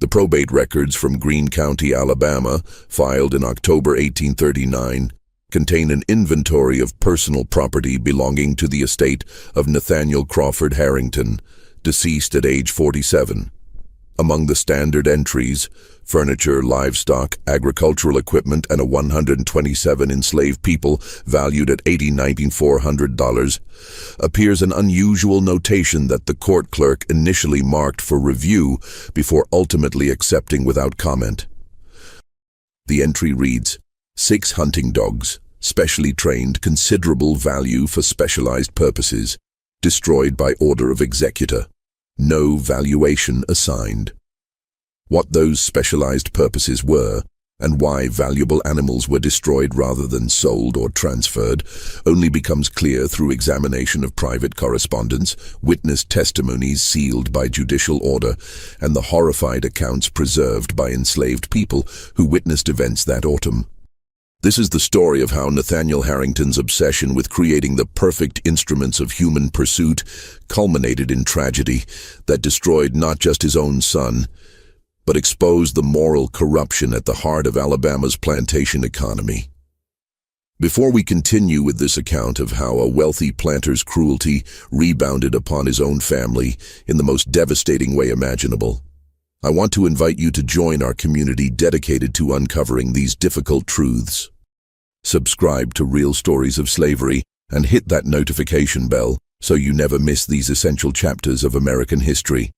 The probate records from Greene County, Alabama, filed in October 1839, contain an inventory of personal property belonging to the estate of Nathaniel Crawford Harrington, deceased at age 47. Among the standard entries, furniture, livestock, agricultural equipment, and a 127 enslaved people valued at $80,400, appears an unusual notation that the court clerk initially marked for review before ultimately accepting without comment. The entry reads, 6 hunting dogs, specially trained, considerable value for specialized purposes, destroyed by order of executor. No valuation assigned. What those specialized purposes were, and why valuable animals were destroyed rather than sold or transferred, only becomes clear through examination of private correspondence, witness testimonies sealed by judicial order, and the horrified accounts preserved by enslaved people who witnessed events that autumn. This is the story of how Nathaniel Harrington's obsession with creating the perfect instruments of human pursuit culminated in tragedy that destroyed not just his own son, but exposed the moral corruption at the heart of Alabama's plantation economy. Before we continue with this account of how a wealthy planter's cruelty rebounded upon his own family in the most devastating way imaginable, I want to invite you to join our community dedicated to uncovering these difficult truths. Subscribe to Real Stories of Slavery and hit that notification bell so you never miss these essential chapters of American history.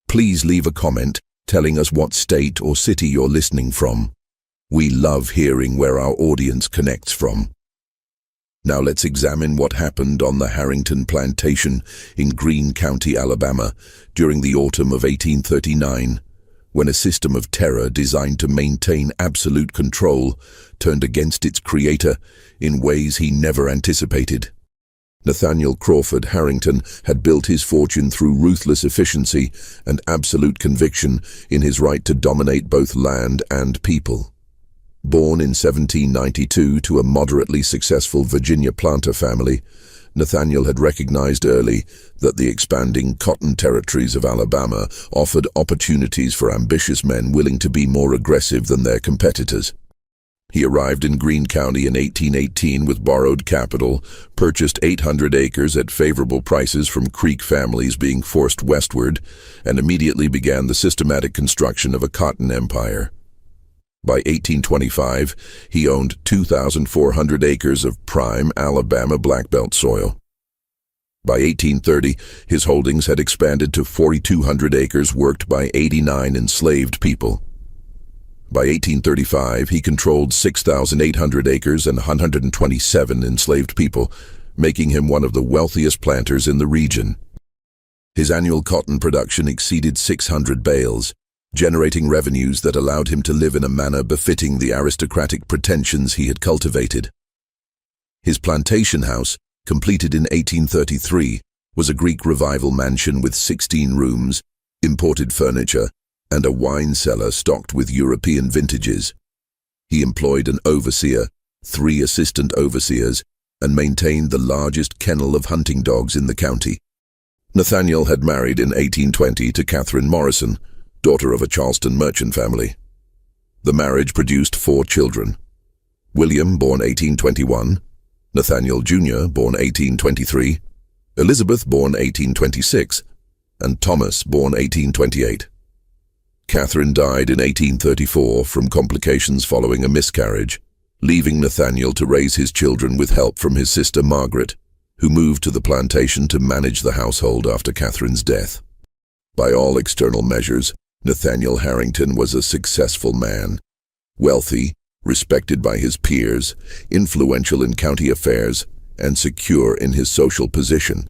Please leave a comment telling us what state or city you're listening from. We love hearing where our audience connects from. Now let's examine what happened on the Harrington plantation in Greene County, Alabama, during the autumn of 1839. When a system of terror designed to maintain absolute control turned against its creator in ways he never anticipated. Nathaniel Crawford Harrington had built his fortune through ruthless efficiency and absolute conviction in his right to dominate both land and people. Born in 1792 to a moderately successful Virginia planter family, Nathaniel had recognized early that the expanding cotton territories of Alabama offered opportunities for ambitious men willing to be more aggressive than their competitors. He arrived in Greene County in 1818 with borrowed capital, purchased 800 acres at favorable prices from Creek families being forced westward, and immediately began the systematic construction of a cotton empire. By 1825, he owned 2,400 acres of prime Alabama Black Belt soil. By 1830, his holdings had expanded to 4,200 acres worked by 89 enslaved people. By 1835, he controlled 6,800 acres and 127 enslaved people, making him one of the wealthiest planters in the region. His annual cotton production exceeded 600 bales, generating revenues that allowed him to live in a manner befitting the aristocratic pretensions he had cultivated. His plantation house, completed in 1833, was a Greek Revival mansion with 16 rooms, imported furniture, and a wine cellar stocked with European vintages. He employed an overseer, 3 assistant overseers, and maintained the largest kennel of hunting dogs in the county. Nathaniel had married in 1820 to Catherine Morrison, daughter of a Charleston merchant family. The marriage produced 4 children: William, born 1821, Nathaniel Jr., born 1823, Elizabeth, born 1826, and Thomas, born 1828. Catherine died in 1834 from complications following a miscarriage, leaving Nathaniel to raise his children with help from his sister Margaret, who moved to the plantation to manage the household after Catherine's death. By all external measures, Nathaniel Harrington was a successful man, wealthy, respected by his peers, influential in county affairs, and secure in his social position.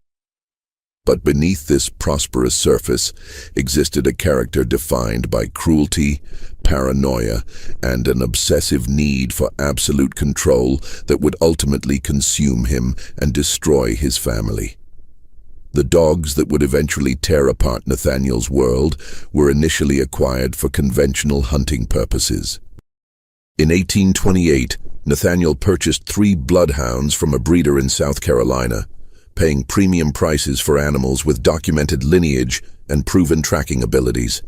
But beneath this prosperous surface existed a character defined by cruelty, paranoia, and an obsessive need for absolute control that would ultimately consume him and destroy his family. The dogs that would eventually tear apart Nathaniel's world were initially acquired for conventional hunting purposes. In 1828, Nathaniel purchased 3 bloodhounds from a breeder in South Carolina, paying premium prices for animals with documented lineage and proven tracking abilities.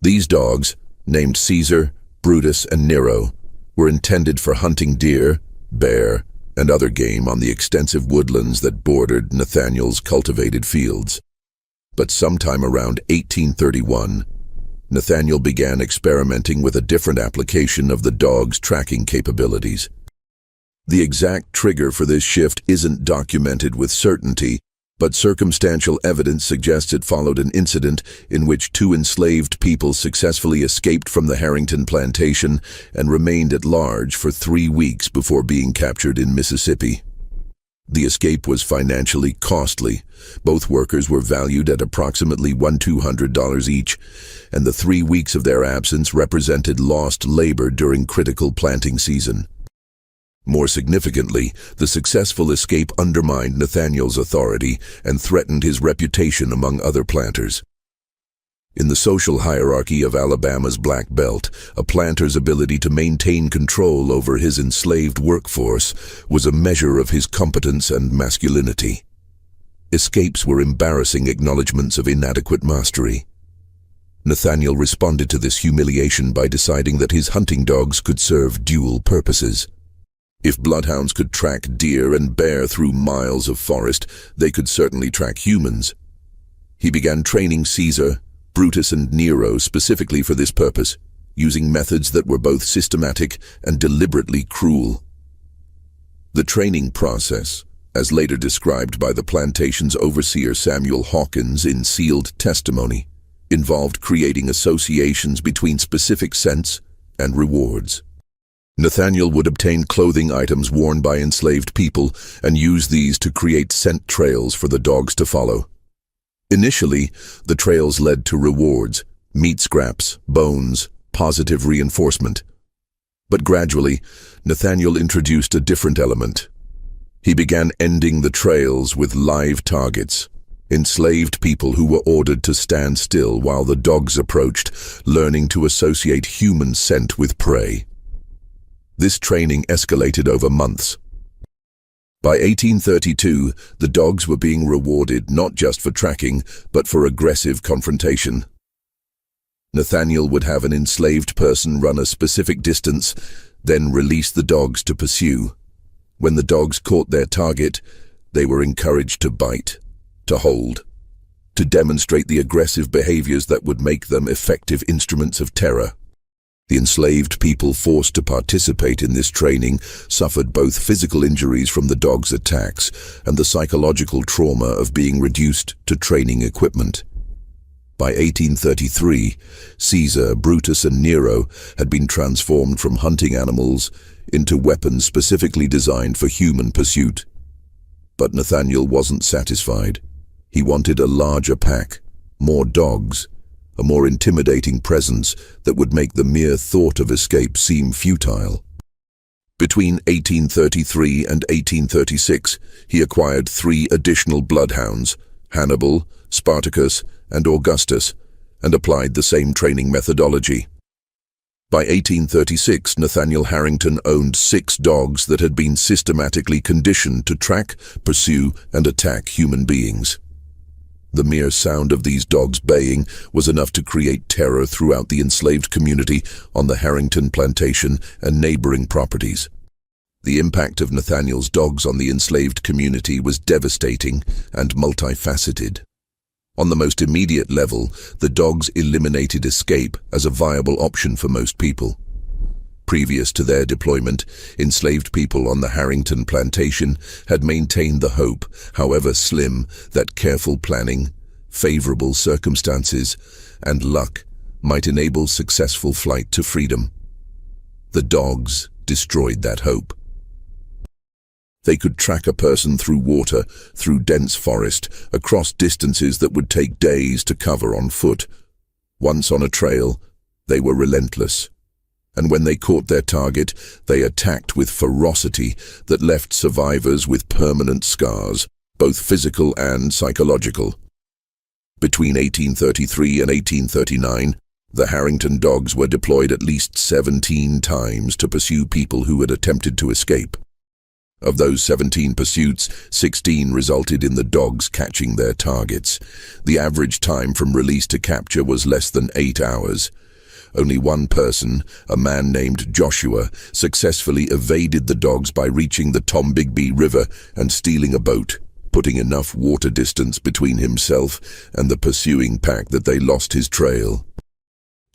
These dogs, named Caesar, Brutus, and Nero, were intended for hunting deer, bear, and other game on the extensive woodlands that bordered Nathaniel's cultivated fields. But sometime around 1831, Nathaniel began experimenting with a different application of the dog's tracking capabilities. The exact trigger for this shift isn't documented with certainty, but circumstantial evidence suggests it followed an incident in which two enslaved people successfully escaped from the Harrington plantation and remained at large for 3 weeks before being captured in Mississippi. The escape was financially costly. Both workers were valued at approximately $1,200 each, and the 3 weeks of their absence represented lost labor during critical planting season. More significantly, the successful escape undermined Nathaniel's authority and threatened his reputation among other planters. In the social hierarchy of Alabama's Black Belt, a planter's ability to maintain control over his enslaved workforce was a measure of his competence and masculinity. Escapes were embarrassing acknowledgments of inadequate mastery. Nathaniel responded to this humiliation by deciding that his hunting dogs could serve dual purposes. If bloodhounds could track deer and bear through miles of forest, they could certainly track humans. He began training Caesar, Brutus, and Nero specifically for this purpose, using methods that were both systematic and deliberately cruel. The training process, as later described by the plantation's overseer Samuel Hawkins in sealed testimony, involved creating associations between specific scents and rewards. Nathaniel would obtain clothing items worn by enslaved people and use these to create scent trails for the dogs to follow. Initially, the trails led to rewards, meat scraps, bones, positive reinforcement. But gradually, Nathaniel introduced a different element. He began ending the trails with live targets, enslaved people who were ordered to stand still while the dogs approached, learning to associate human scent with prey. This training escalated over months. By 1832, the dogs were being rewarded not just for tracking, but for aggressive confrontation. Nathaniel would have an enslaved person run a specific distance, then release the dogs to pursue. When the dogs caught their target, they were encouraged to bite, to hold, to demonstrate the aggressive behaviors that would make them effective instruments of terror. The enslaved people forced to participate in this training suffered both physical injuries from the dogs' attacks and the psychological trauma of being reduced to training equipment. By 1833, Caesar, Brutus, and Nero had been transformed from hunting animals into weapons specifically designed for human pursuit. But Nathaniel wasn't satisfied. He wanted a larger pack, more dogs, a more intimidating presence that would make the mere thought of escape seem futile. Between 1833 and 1836, he acquired 3 additional bloodhounds, Hannibal, Spartacus, and Augustus, and applied the same training methodology. By 1836, Nathaniel Harrington owned 6 dogs that had been systematically conditioned to track, pursue, and attack human beings. The mere sound of these dogs baying was enough to create terror throughout the enslaved community on the Harrington plantation and neighboring properties. The impact of Nathaniel's dogs on the enslaved community was devastating and multifaceted. On the most immediate level, the dogs eliminated escape as a viable option for most people. Previous to their deployment, enslaved people on the Harrington plantation had maintained the hope, however slim, that careful planning, favorable circumstances, and luck might enable successful flight to freedom. The dogs destroyed that hope. They could track a person through water, through dense forest, across distances that would take days to cover on foot. Once on a trail, they were relentless. And when they caught their target, they attacked with ferocity that left survivors with permanent scars, both physical and psychological. Between 1833 and 1839, the Harrington dogs were deployed at least 17 times to pursue people who had attempted to escape. Of those 17 pursuits, 16 resulted in the dogs catching their targets. The average time from release to capture was less than 8 hours. Only one person, a man named Joshua, successfully evaded the dogs by reaching the Tombigbee River and stealing a boat, putting enough water distance between himself and the pursuing pack that they lost his trail.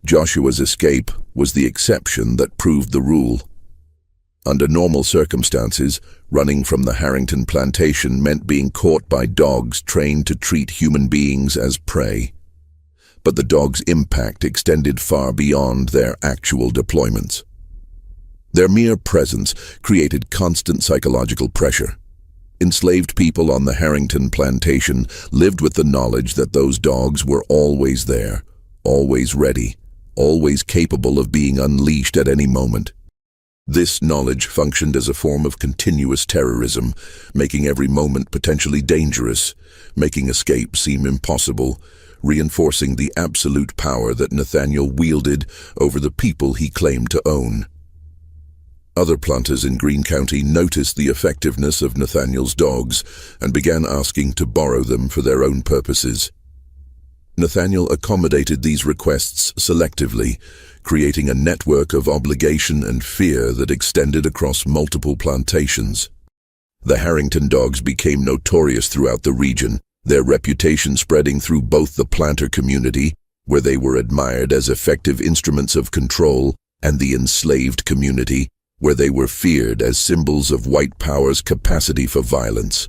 Joshua's escape was the exception that proved the rule. Under normal circumstances, running from the Harrington plantation meant being caught by dogs trained to treat human beings as prey. But the dogs' impact extended far beyond their actual deployments. Their mere presence created constant psychological pressure. Enslaved people on the Harrington plantation lived with the knowledge that those dogs were always there, always ready, always capable of being unleashed at any moment. This knowledge functioned as a form of continuous terrorism, making every moment potentially dangerous, making escape seem impossible, reinforcing the absolute power that Nathaniel wielded over the people he claimed to own. Other planters in Greene County noticed the effectiveness of Nathaniel's dogs and began asking to borrow them for their own purposes. Nathaniel accommodated these requests selectively, creating a network of obligation and fear that extended across multiple plantations. The Harrington dogs became notorious throughout the region, their reputation spreading through both the planter community, where they were admired as effective instruments of control, and the enslaved community, where they were feared as symbols of white power's capacity for violence.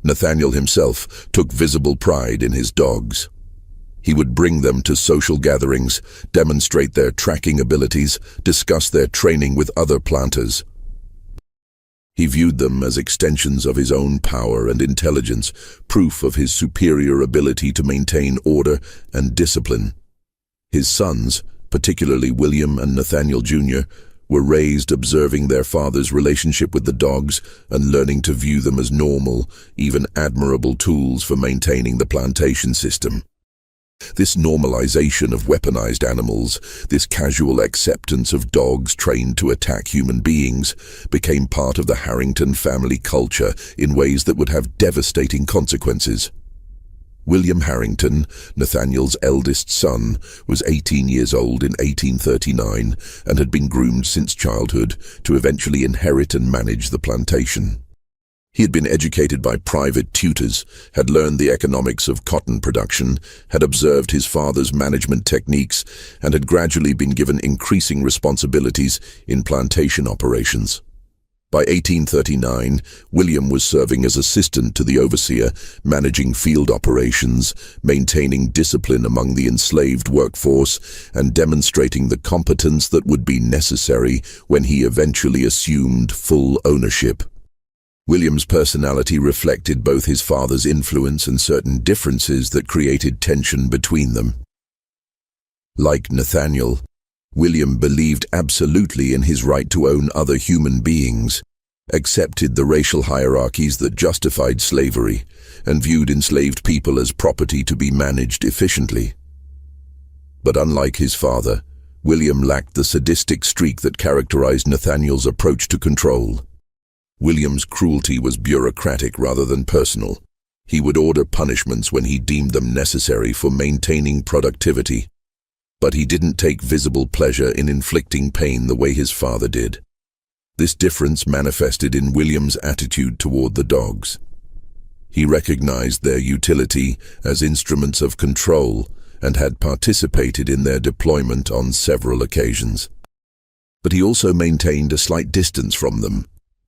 Nathaniel himself took visible pride in his dogs. He would bring them to social gatherings, demonstrate their tracking abilities, discuss their training with other planters. He viewed them as extensions of his own power and intelligence, proof of his superior ability to maintain order and discipline. His sons, particularly William and Nathaniel Jr., were raised observing their father's relationship with the dogs and learning to view them as normal, even admirable tools for maintaining the plantation system. This normalization of weaponized animals, this casual acceptance of dogs trained to attack human beings, became part of the Harrington family culture in ways that would have devastating consequences. William Harrington, Nathaniel's eldest son, was 18 years old in 1839 and had been groomed since childhood to eventually inherit and manage the plantation. He had been educated by private tutors, had learned the economics of cotton production, had observed his father's management techniques, and had gradually been given increasing responsibilities in plantation operations. By 1839, William was serving as assistant to the overseer, managing field operations, maintaining discipline among the enslaved workforce, and demonstrating the competence that would be necessary when he eventually assumed full ownership. William's personality reflected both his father's influence and certain differences that created tension between them. Like Nathaniel, William believed absolutely in his right to own other human beings, accepted the racial hierarchies that justified slavery, and viewed enslaved people as property to be managed efficiently. But unlike his father, William lacked the sadistic streak that characterized Nathaniel's approach to control. William's cruelty was bureaucratic rather than personal. He would order punishments when he deemed them necessary for maintaining productivity. But he didn't take visible pleasure in inflicting pain the way his father did. This difference manifested in William's attitude toward the dogs. He recognized their utility as instruments of control and had participated in their deployment on several occasions. But he also maintained a slight distance from them,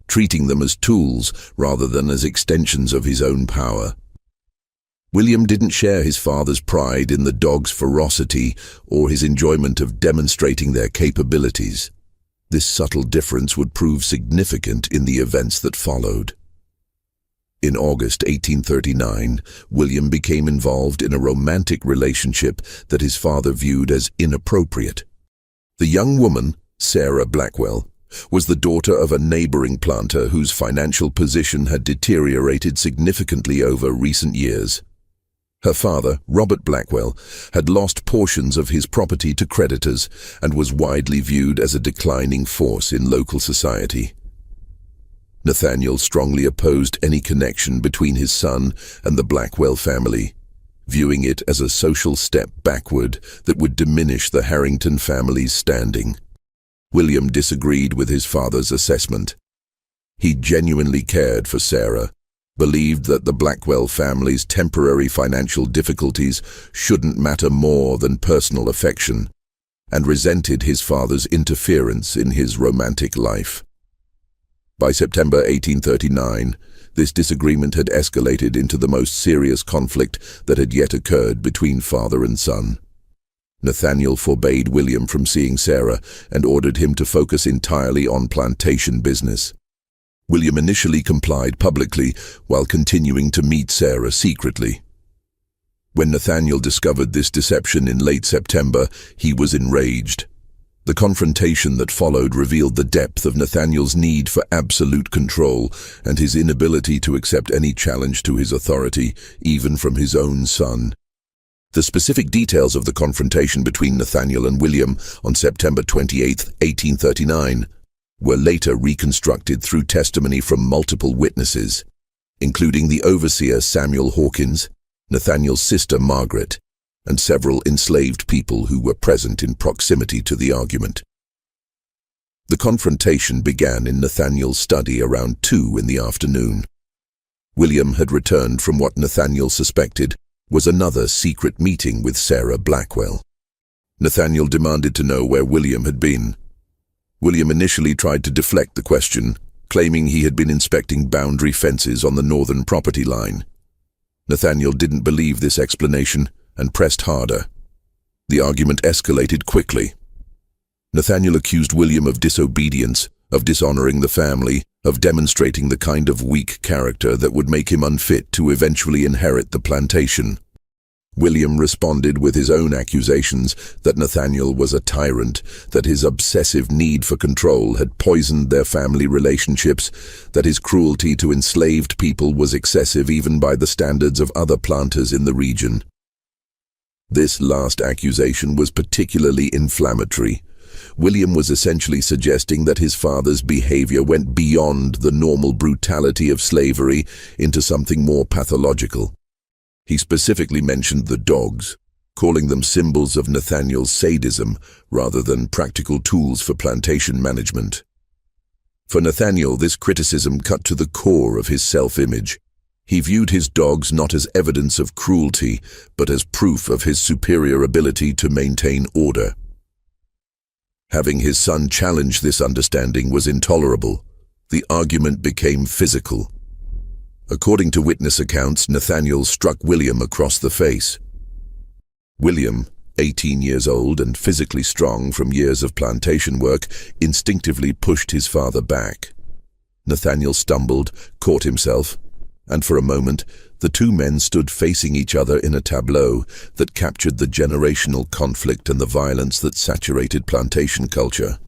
treating them as tools rather than as extensions of his own power. William didn't share his father's pride in the dogs' ferocity or his enjoyment of demonstrating their capabilities. This subtle difference would prove significant in the events that followed. In August 1839, William became involved in a romantic relationship that his father viewed as inappropriate. The young woman, Sarah Blackwell, was the daughter of a neighboring planter whose financial position had deteriorated significantly over recent years. Her father, Robert Blackwell, had lost portions of his property to creditors and was widely viewed as a declining force in local society. Nathaniel strongly opposed any connection between his son and the Blackwell family, viewing it as a social step backward that would diminish the Harrington family's standing. William disagreed with his father's assessment. He genuinely cared for Sarah, believed that the Blackwell family's temporary financial difficulties shouldn't matter more than personal affection, and resented his father's interference in his romantic life. By September 1839, this disagreement had escalated into the most serious conflict that had yet occurred between father and son. Nathaniel forbade William from seeing Sarah and ordered him to focus entirely on plantation business. William initially complied publicly while continuing to meet Sarah secretly. When Nathaniel discovered this deception in late September, he was enraged. The confrontation that followed revealed the depth of Nathaniel's need for absolute control and his inability to accept any challenge to his authority, even from his own son. The specific details of the confrontation between Nathaniel and William on September 28, 1839, were later reconstructed through testimony from multiple witnesses, including the overseer Samuel Hawkins, Nathaniel's sister Margaret, and several enslaved people who were present in proximity to the argument. The confrontation began in Nathaniel's study around 2 in the afternoon. William had returned from what Nathaniel suspected was another secret meeting with Sarah Blackwell. Nathaniel demanded to know where William had been. William initially tried to deflect the question, claiming he had been inspecting boundary fences on the northern property line. Nathaniel didn't believe this explanation and pressed harder. The argument escalated quickly. Nathaniel accused William of disobedience, of dishonoring the family, of demonstrating the kind of weak character that would make him unfit to eventually inherit the plantation. William responded with his own accusations that Nathaniel was a tyrant, that his obsessive need for control had poisoned their family relationships, that his cruelty to enslaved people was excessive even by the standards of other planters in the region. This last accusation was particularly inflammatory. William was essentially suggesting that his father's behavior went beyond the normal brutality of slavery into something more pathological. He specifically mentioned the dogs, calling them symbols of Nathaniel's sadism rather than practical tools for plantation management. For Nathaniel, this criticism cut to the core of his self-image. He viewed his dogs not as evidence of cruelty, but as proof of his superior ability to maintain order. Having his son challenge this understanding was intolerable. The argument became physical. According to witness accounts, Nathaniel struck William across the face. William, 18 years old and physically strong from years of plantation work, instinctively pushed his father back. Nathaniel stumbled, caught himself, and for a moment, the two men stood facing each other in a tableau that captured the generational conflict and the violence that saturated plantation culture.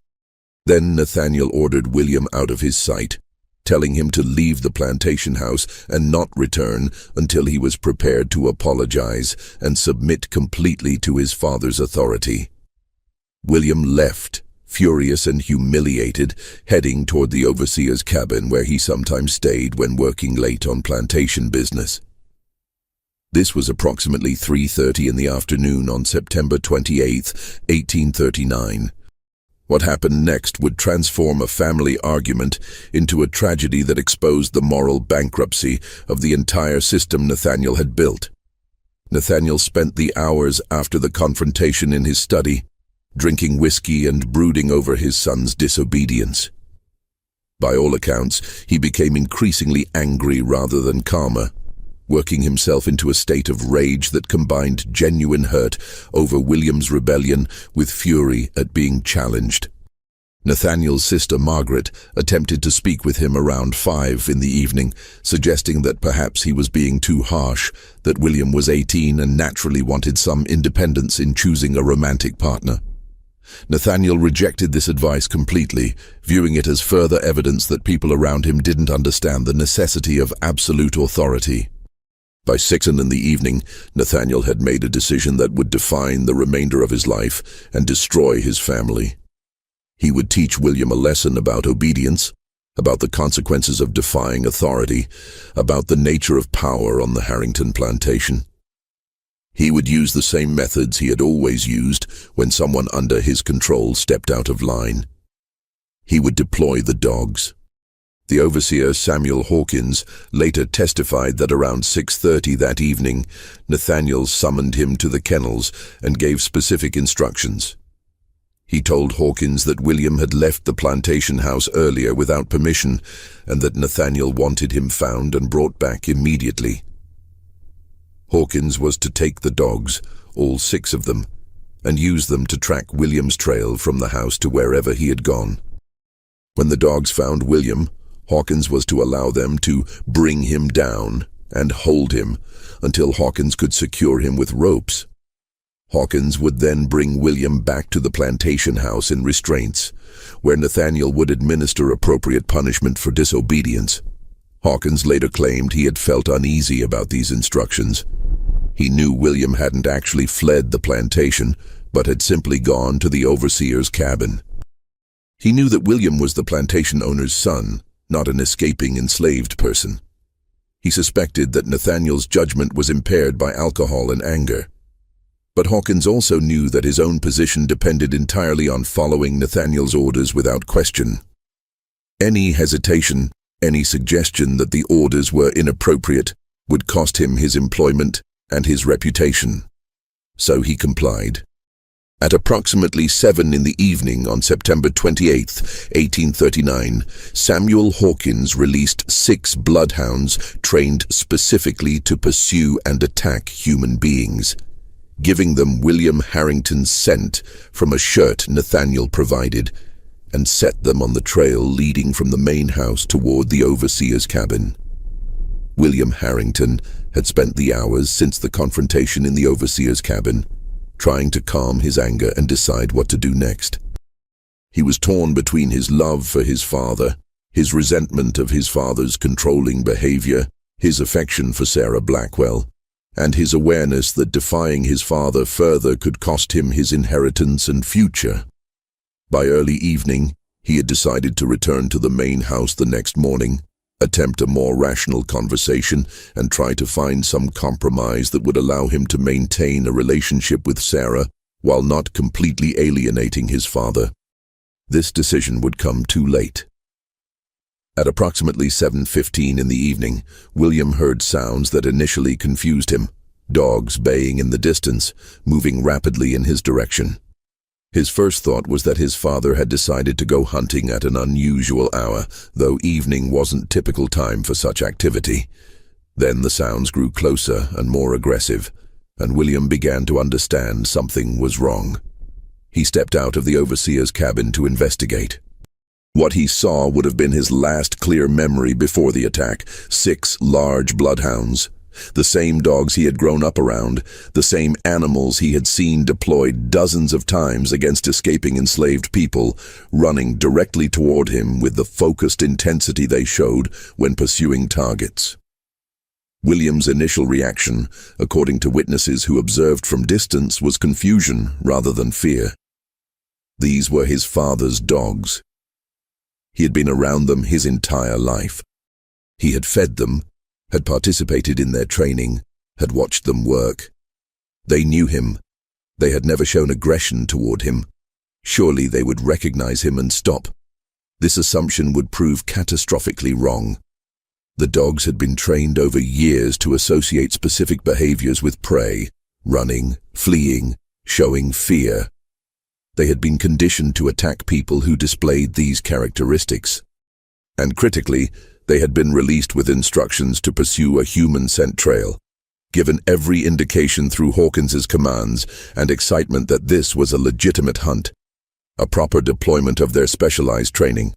Then Nathaniel ordered William out of his sight, telling him to leave the plantation house and not return until he was prepared to apologize and submit completely to his father's authority. William left, furious and humiliated, heading toward the overseer's cabin where he sometimes stayed when working late on plantation business. This was approximately 3:30 in the afternoon on September 28, 1839. What happened next would transform a family argument into a tragedy that exposed the moral bankruptcy of the entire system Nathaniel had built. Nathaniel spent the hours after the confrontation in his study, drinking whiskey and brooding over his son's disobedience. By all accounts, he became increasingly angry rather than calmer, working himself into a state of rage that combined genuine hurt over William's rebellion with fury at being challenged. Nathaniel's sister Margaret attempted to speak with him around 5 in the evening, suggesting that perhaps he was being too harsh, that William was 18 and naturally wanted some independence in choosing a romantic partner. Nathaniel rejected this advice completely, viewing it as further evidence that people around him didn't understand the necessity of absolute authority. By 6 in the evening, Nathaniel had made a decision that would define the remainder of his life and destroy his family. He would teach William a lesson about obedience, about the consequences of defying authority, about the nature of power on the Harrington plantation. He would use the same methods he had always used when someone under his control stepped out of line. He would deploy the dogs. The overseer, Samuel Hawkins, later testified that around 6:30 that evening, Nathaniel summoned him to the kennels and gave specific instructions. He told Hawkins that William had left the plantation house earlier without permission and that Nathaniel wanted him found and brought back immediately. Hawkins was to take the dogs, all 6 of them, and use them to track William's trail from the house to wherever he had gone. When the dogs found William, Hawkins was to allow them to bring him down and hold him until Hawkins could secure him with ropes. Hawkins would then bring William back to the plantation house in restraints, where Nathaniel would administer appropriate punishment for disobedience. Hawkins later claimed he had felt uneasy about these instructions. He knew William hadn't actually fled the plantation, but had simply gone to the overseer's cabin. He knew that William was the plantation owner's son, not an escaping enslaved person. He suspected that Nathaniel's judgment was impaired by alcohol and anger. But Hawkins also knew that his own position depended entirely on following Nathaniel's orders without question. Any hesitation, any suggestion that the orders were inappropriate, would cost him his employment and his reputation. So he complied. At approximately 7 in the evening on September 28, 1839, Samuel Hawkins released 6 bloodhounds trained specifically to pursue and attack human beings, giving them William Harrington's scent from a shirt Nathaniel provided, and set them on the trail leading from the main house toward the overseer's cabin. William Harrington had spent the hours since the confrontation in the overseer's cabin, trying to calm his anger and decide what to do next. He was torn between his love for his father, his resentment of his father's controlling behavior, his affection for Sarah Blackwell, and his awareness that defying his father further could cost him his inheritance and future. By early evening, he had decided to return to the main house the next morning, attempt a more rational conversation, and try to find some compromise that would allow him to maintain a relationship with Sarah while not completely alienating his father. This decision would come too late. At approximately 7:15 in the evening, William heard sounds that initially confused him, dogs baying in the distance, moving rapidly in his direction. His first thought was that his father had decided to go hunting at an unusual hour, though evening wasn't typical time for such activity. Then the sounds grew closer and more aggressive, and William began to understand something was wrong. He stepped out of the overseer's cabin to investigate. What he saw would have been his last clear memory before the attack: 6 large bloodhounds. The same dogs he had grown up around, the same animals he had seen deployed dozens of times against escaping enslaved people, running directly toward him with the focused intensity they showed when pursuing targets. William's initial reaction, according to witnesses who observed from distance, was confusion rather than fear. These were his father's dogs. He had been around them his entire life. He had fed them, had participated in their training, had watched them work. They knew him. They had never shown aggression toward him. Surely they would recognize him and stop. This assumption would prove catastrophically wrong. The dogs had been trained over years to associate specific behaviors with prey: running, fleeing, showing fear. They had been conditioned to attack people who displayed these characteristics. And critically, they had been released with instructions to pursue a human scent trail, given every indication through Hawkins's commands and excitement that this was a legitimate hunt, a proper deployment of their specialized training.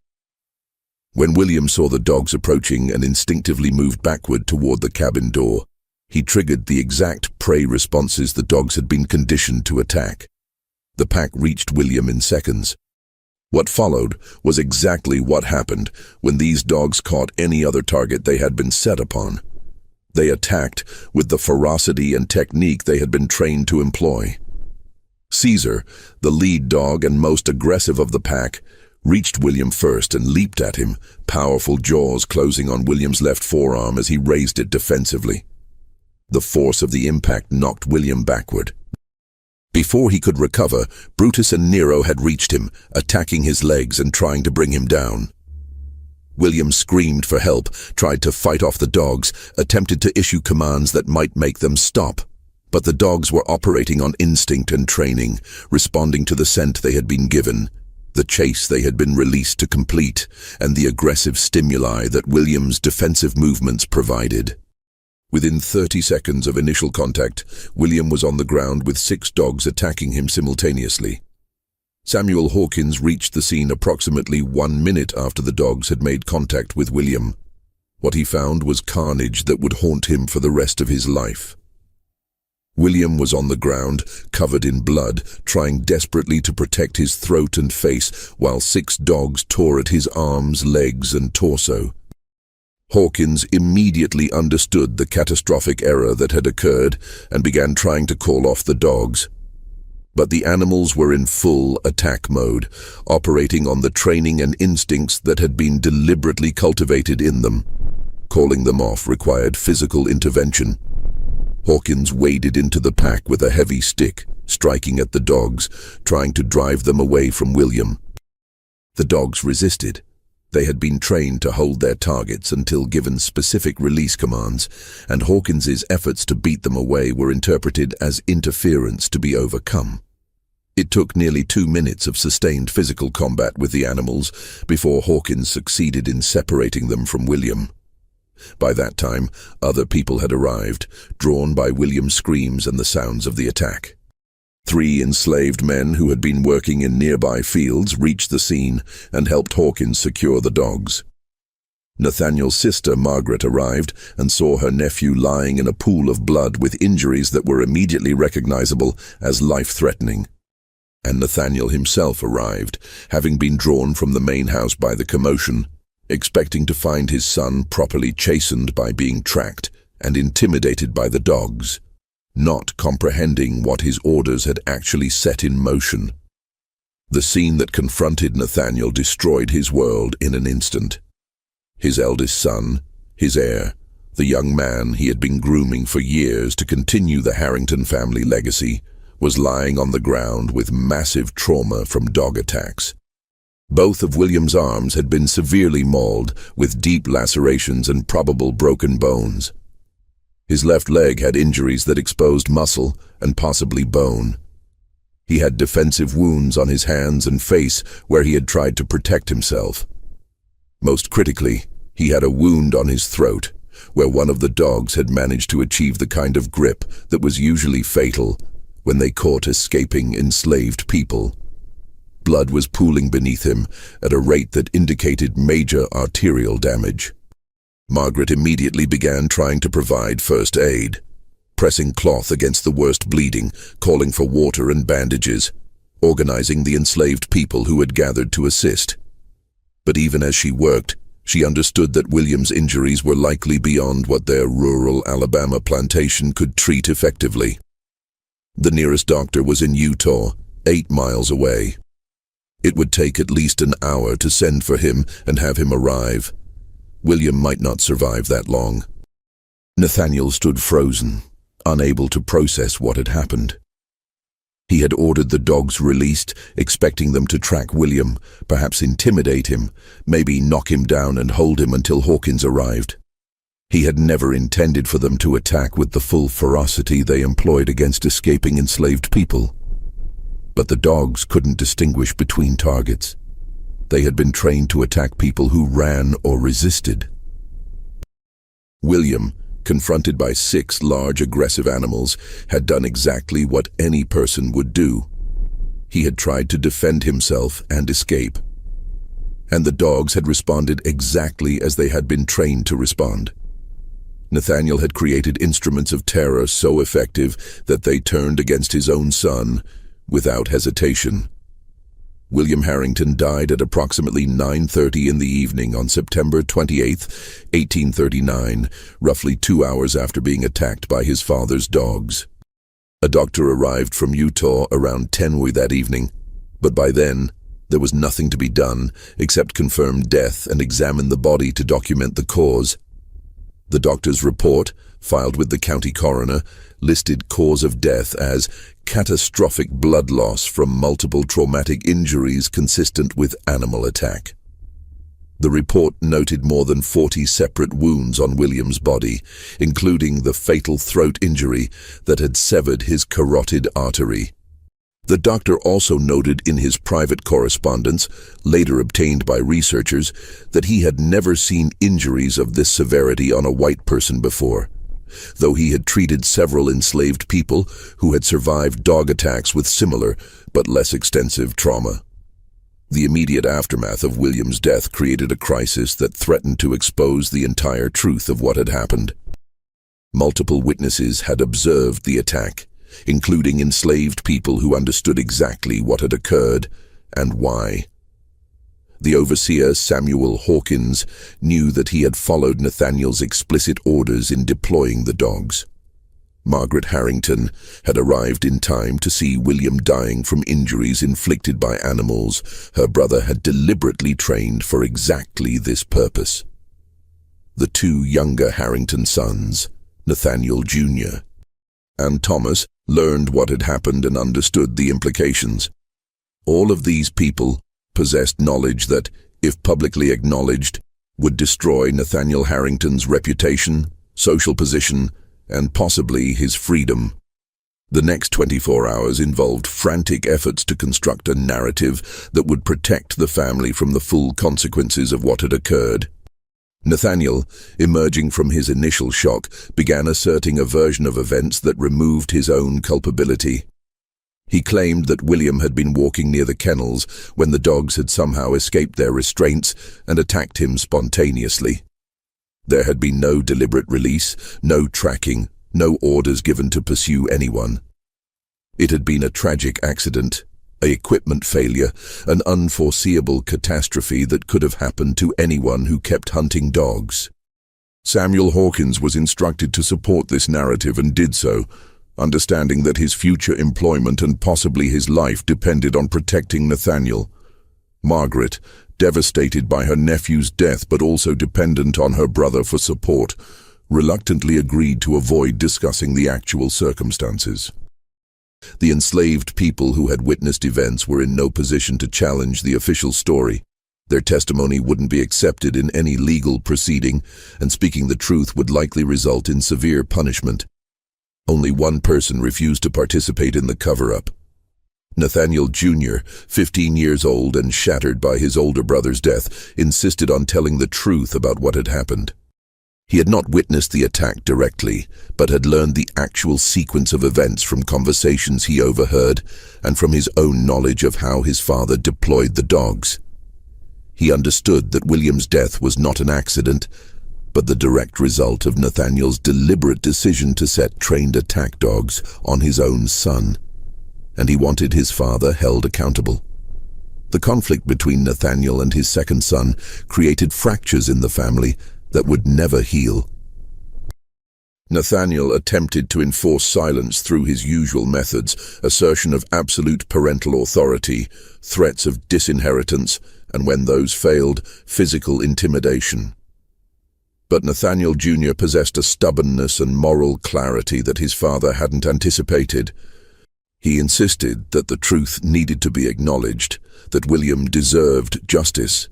When William saw the dogs approaching and instinctively moved backward toward the cabin door, he triggered the exact prey responses the dogs had been conditioned to attack. The pack reached William in seconds. What followed was exactly what happened when these dogs caught any other target they had been set upon. They attacked with the ferocity and technique they had been trained to employ. Caesar, the lead dog and most aggressive of the pack, reached William first and leaped at him, powerful jaws closing on William's left forearm as he raised it defensively. The force of the impact knocked William backward. Before he could recover, Brutus and Nero had reached him, attacking his legs and trying to bring him down. William screamed for help, tried to fight off the dogs, attempted to issue commands that might make them stop. But the dogs were operating on instinct and training, responding to the scent they had been given, the chase they had been released to complete, and the aggressive stimuli that William's defensive movements provided. Within 30 seconds of initial contact, William was on the ground with 6 dogs attacking him simultaneously. Samuel Hawkins reached the scene approximately 1 minute after the dogs had made contact with William. What he found was carnage that would haunt him for the rest of his life. William was on the ground, covered in blood, trying desperately to protect his throat and face, while 6 dogs tore at his arms, legs, and torso. Hawkins immediately understood the catastrophic error that had occurred and began trying to call off the dogs. But the animals were in full attack mode, operating on the training and instincts that had been deliberately cultivated in them. Calling them off required physical intervention. Hawkins waded into the pack with a heavy stick, striking at the dogs, trying to drive them away from William. The dogs resisted. They had been trained to hold their targets until given specific release commands, and Hawkins's efforts to beat them away were interpreted as interference to be overcome. It took nearly 2 minutes of sustained physical combat with the animals before Hawkins succeeded in separating them from William. By that time, other people had arrived, drawn by William's screams and the sounds of the attack. 3 enslaved men who had been working in nearby fields reached the scene and helped Hawkins secure the dogs. Nathaniel's sister, Margaret, arrived and saw her nephew lying in a pool of blood with injuries that were immediately recognizable as life-threatening. And Nathaniel himself arrived, having been drawn from the main house by the commotion, expecting to find his son properly chastened by being tracked and intimidated by the dogs, not comprehending what his orders had actually set in motion. The scene that confronted Nathaniel destroyed his world in an instant. His eldest son, his heir, the young man he had been grooming for years to continue the Harrington family legacy, was lying on the ground with massive trauma from dog attacks. Both of William's arms had been severely mauled, with deep lacerations and probable broken bones. His left leg had injuries that exposed muscle and possibly bone. He had defensive wounds on his hands and face where he had tried to protect himself. Most critically, he had a wound on his throat, where one of the dogs had managed to achieve the kind of grip that was usually fatal when they caught escaping enslaved people. Blood was pooling beneath him at a rate that indicated major arterial damage. Margaret immediately began trying to provide first aid, pressing cloth against the worst bleeding, calling for water and bandages, organizing the enslaved people who had gathered to assist. But even as she worked, she understood that William's injuries were likely beyond what their rural Alabama plantation could treat effectively. The nearest doctor was in Utah, 8 miles away. It would take at least an hour to send for him and have him arrive. William might not survive that long. Nathaniel stood frozen, unable to process what had happened. He had ordered the dogs released, expecting them to track William, perhaps intimidate him, maybe knock him down and hold him until Hawkins arrived. He had never intended for them to attack with the full ferocity they employed against escaping enslaved people. But the dogs couldn't distinguish between targets. They had been trained to attack people who ran or resisted. William, confronted by 6 large aggressive animals, had done exactly what any person would do. He had tried to defend himself and escape. And the dogs had responded exactly as they had been trained to respond. Nathaniel had created instruments of terror so effective that they turned against his own son without hesitation. William Harrington died at approximately 9:30 in the evening on September 28, 1839, roughly 2 hours after being attacked by his father's dogs. A doctor arrived from Utah around 10 that evening, but by then, There was nothing to be done except confirm death and examine the body to document the cause. The doctor's report, filed with the county coroner, listed cause of death as catastrophic blood loss from multiple traumatic injuries consistent with animal attack. The report noted more than 40 separate wounds on William's body, including the fatal throat injury that had severed his carotid artery. The doctor also noted in his private correspondence, later obtained by researchers, that he had never seen injuries of this severity on a white person before, though he had treated several enslaved people who had survived dog attacks with similar but less extensive trauma. The immediate aftermath of William's death created a crisis that threatened to expose the entire truth of what had happened. Multiple witnesses had observed the attack, including enslaved people who understood exactly what had occurred and why. The overseer, Samuel Hawkins, knew that he had followed Nathaniel's explicit orders in deploying the dogs. Margaret Harrington had arrived in time to see William dying from injuries inflicted by animals her brother had deliberately trained for exactly this purpose. The two younger Harrington sons, Nathaniel Jr. and Thomas, learned what had happened and understood the implications. All of these people possessed knowledge that, if publicly acknowledged, would destroy Nathaniel Harrington's reputation, social position, and possibly his freedom. The next 24 hours involved frantic efforts to construct a narrative that would protect the family from the full consequences of what had occurred. Nathaniel, emerging from his initial shock, began asserting a version of events that removed his own culpability. He claimed that William had been walking near the kennels when the dogs had somehow escaped their restraints and attacked him spontaneously. There had been no deliberate release, no tracking, no orders given to pursue anyone. It had been a tragic accident, an equipment failure, an unforeseeable catastrophe that could have happened to anyone who kept hunting dogs. Samuel Hawkins was instructed to support this narrative and did so, understanding that his future employment and possibly his life depended on protecting Nathaniel. Margaret, devastated by her nephew's death but also dependent on her brother for support, reluctantly agreed to avoid discussing the actual circumstances. The enslaved people who had witnessed events were in no position to challenge the official story. Their testimony wouldn't be accepted in any legal proceeding, and speaking the truth would likely result in severe punishment. Only one person refused to participate in the cover-up. Nathaniel Jr., 15 years old and shattered by his older brother's death, insisted on telling the truth about what had happened. He had not witnessed the attack directly, but had learned the actual sequence of events from conversations he overheard and from his own knowledge of how his father deployed the dogs. He understood that William's death was not an accident, but the direct result of Nathaniel's deliberate decision to set trained attack dogs on his own son, and he wanted his father held accountable. The conflict between Nathaniel and his second son created fractures in the family that would never heal. Nathaniel attempted to enforce silence through his usual methods: assertion of absolute parental authority, threats of disinheritance, and when those failed, physical intimidation. But Nathaniel Jr. possessed a stubbornness and moral clarity that his father hadn't anticipated. He insisted that the truth needed to be acknowledged, that William deserved justice,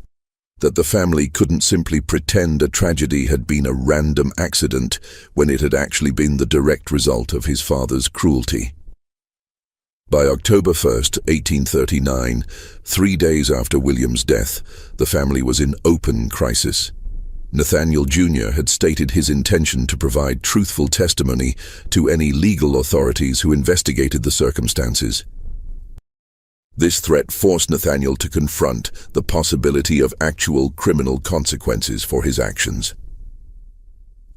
that the family couldn't simply pretend a tragedy had been a random accident when it had actually been the direct result of his father's cruelty. By October 1st, 1839, 3 days after William's death, the family was in open crisis. Nathaniel Jr. had stated his intention to provide truthful testimony to any legal authorities who investigated the circumstances. This threat forced Nathaniel to confront the possibility of actual criminal consequences for his actions.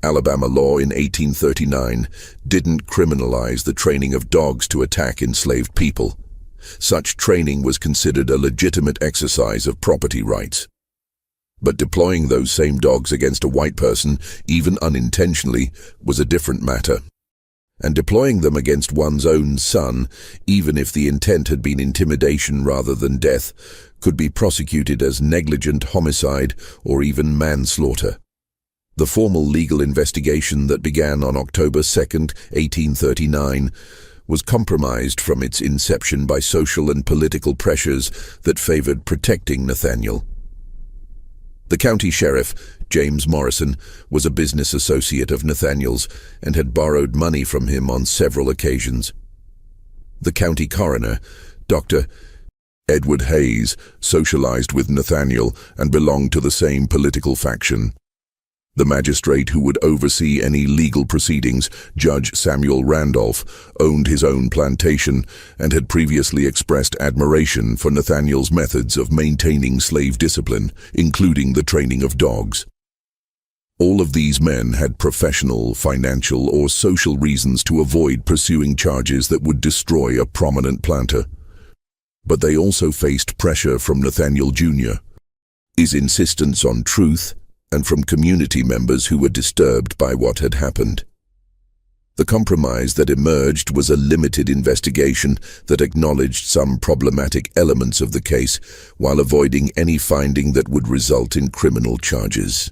Alabama law in 1839 didn't criminalize the training of dogs to attack enslaved people. Such training was considered a legitimate exercise of property rights. But deploying those same dogs against a white person, even unintentionally, was a different matter. and deploying them against one's own son, even if the intent had been intimidation rather than death, could be prosecuted as negligent homicide or even manslaughter. The formal legal investigation that began on October 2, 1839, was compromised from its inception by social and political pressures that favored protecting Nathaniel. The county sheriff, James Morrison, was a business associate of Nathaniel's and had borrowed money from him on several occasions. The county coroner, Dr. Edward Hayes, socialized with Nathaniel and belonged to the same political faction. The magistrate who would oversee any legal proceedings, Judge Samuel Randolph, owned his own plantation and had previously expressed admiration for Nathaniel's methods of maintaining slave discipline, including the training of dogs. All of these men had professional, financial, or social reasons to avoid pursuing charges that would destroy a prominent planter. But they also faced pressure from Nathaniel Jr., his insistence on truth, and from community members who were disturbed by what had happened. The compromise that emerged was a limited investigation that acknowledged some problematic elements of the case while avoiding any finding that would result in criminal charges.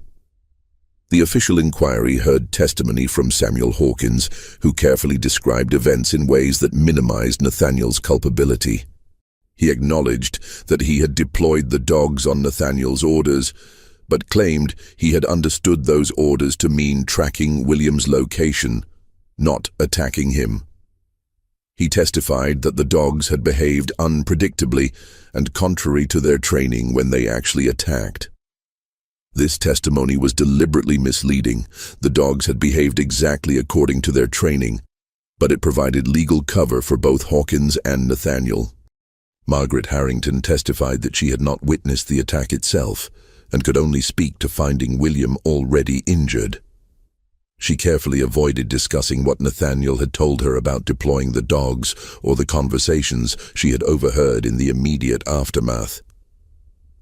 The official inquiry heard testimony from Samuel Hawkins, who carefully described events in ways that minimized Nathaniel's culpability. He acknowledged that he had deployed the dogs on Nathaniel's orders, but claimed he had understood those orders to mean tracking William's location, not attacking him. He testified that the dogs had behaved unpredictably and contrary to their training when they actually attacked. This testimony was deliberately misleading. The dogs had behaved exactly according to their training, but it provided legal cover for both Hawkins and Nathaniel. Margaret Harrington testified that she had not witnessed the attack itself, and could only speak to finding William already injured. She carefully avoided discussing what Nathaniel had told her about deploying the dogs or the conversations she had overheard in the immediate aftermath.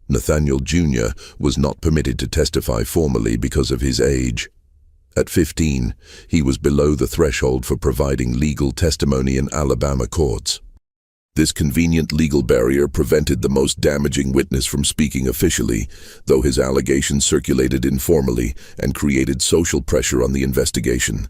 Nathaniel Jr. was not permitted to testify formally because of his age. At 15, he was below the threshold for providing legal testimony in Alabama courts. This convenient legal barrier prevented the most damaging witness from speaking officially, though his allegations circulated informally and created social pressure on the investigation.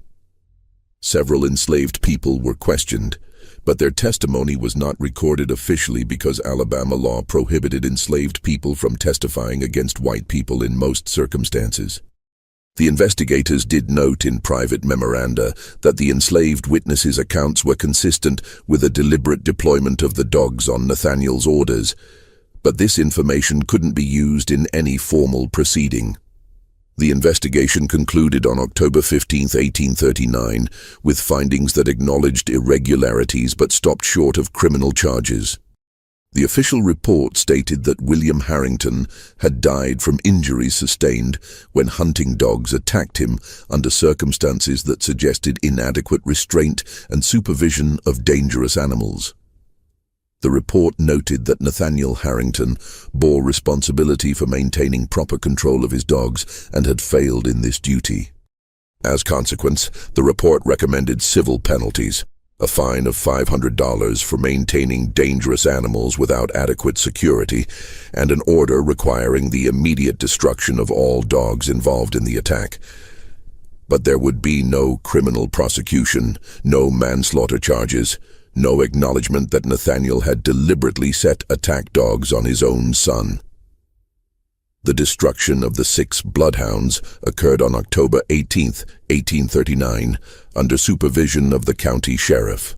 Several enslaved people were questioned, but their testimony was not recorded officially because Alabama law prohibited enslaved people from testifying against white people in most circumstances. The investigators did note in private memoranda that the enslaved witnesses' accounts were consistent with a deliberate deployment of the dogs on Nathaniel's orders, but this information couldn't be used in any formal proceeding. The investigation concluded on October 15, 1839, with findings that acknowledged irregularities but stopped short of criminal charges. The official report stated that William Harrington had died from injuries sustained when hunting dogs attacked him under circumstances that suggested inadequate restraint and supervision of dangerous animals. The report noted that Nathaniel Harrington bore responsibility for maintaining proper control of his dogs and had failed in this duty. As consequence, the report recommended civil penalties: a fine of $500 for maintaining dangerous animals without adequate security, and an order requiring the immediate destruction of all dogs involved in the attack. But there would be no criminal prosecution, no manslaughter charges, no acknowledgement that Nathaniel had deliberately set attack dogs on his own son. The destruction of the 6 bloodhounds occurred on October 18, 1839, under supervision of the county sheriff.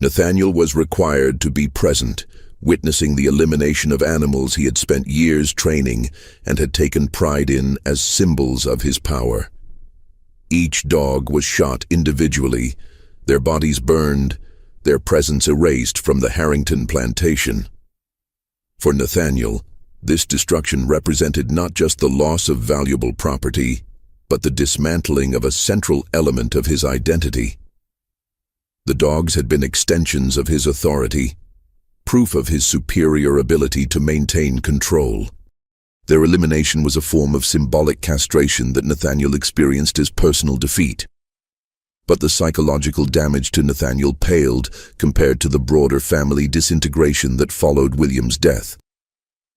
Nathaniel was required to be present, witnessing the elimination of animals he had spent years training and had taken pride in as symbols of his power. Each dog was shot individually, their bodies burned, their presence erased from the Harrington plantation. For Nathaniel, this destruction represented not just the loss of valuable property, but the dismantling of a central element of his identity. The dogs had been extensions of his authority, proof of his superior ability to maintain control. Their elimination was a form of symbolic castration that Nathaniel experienced as personal defeat. But the psychological damage to Nathaniel paled compared to the broader family disintegration that followed William's death.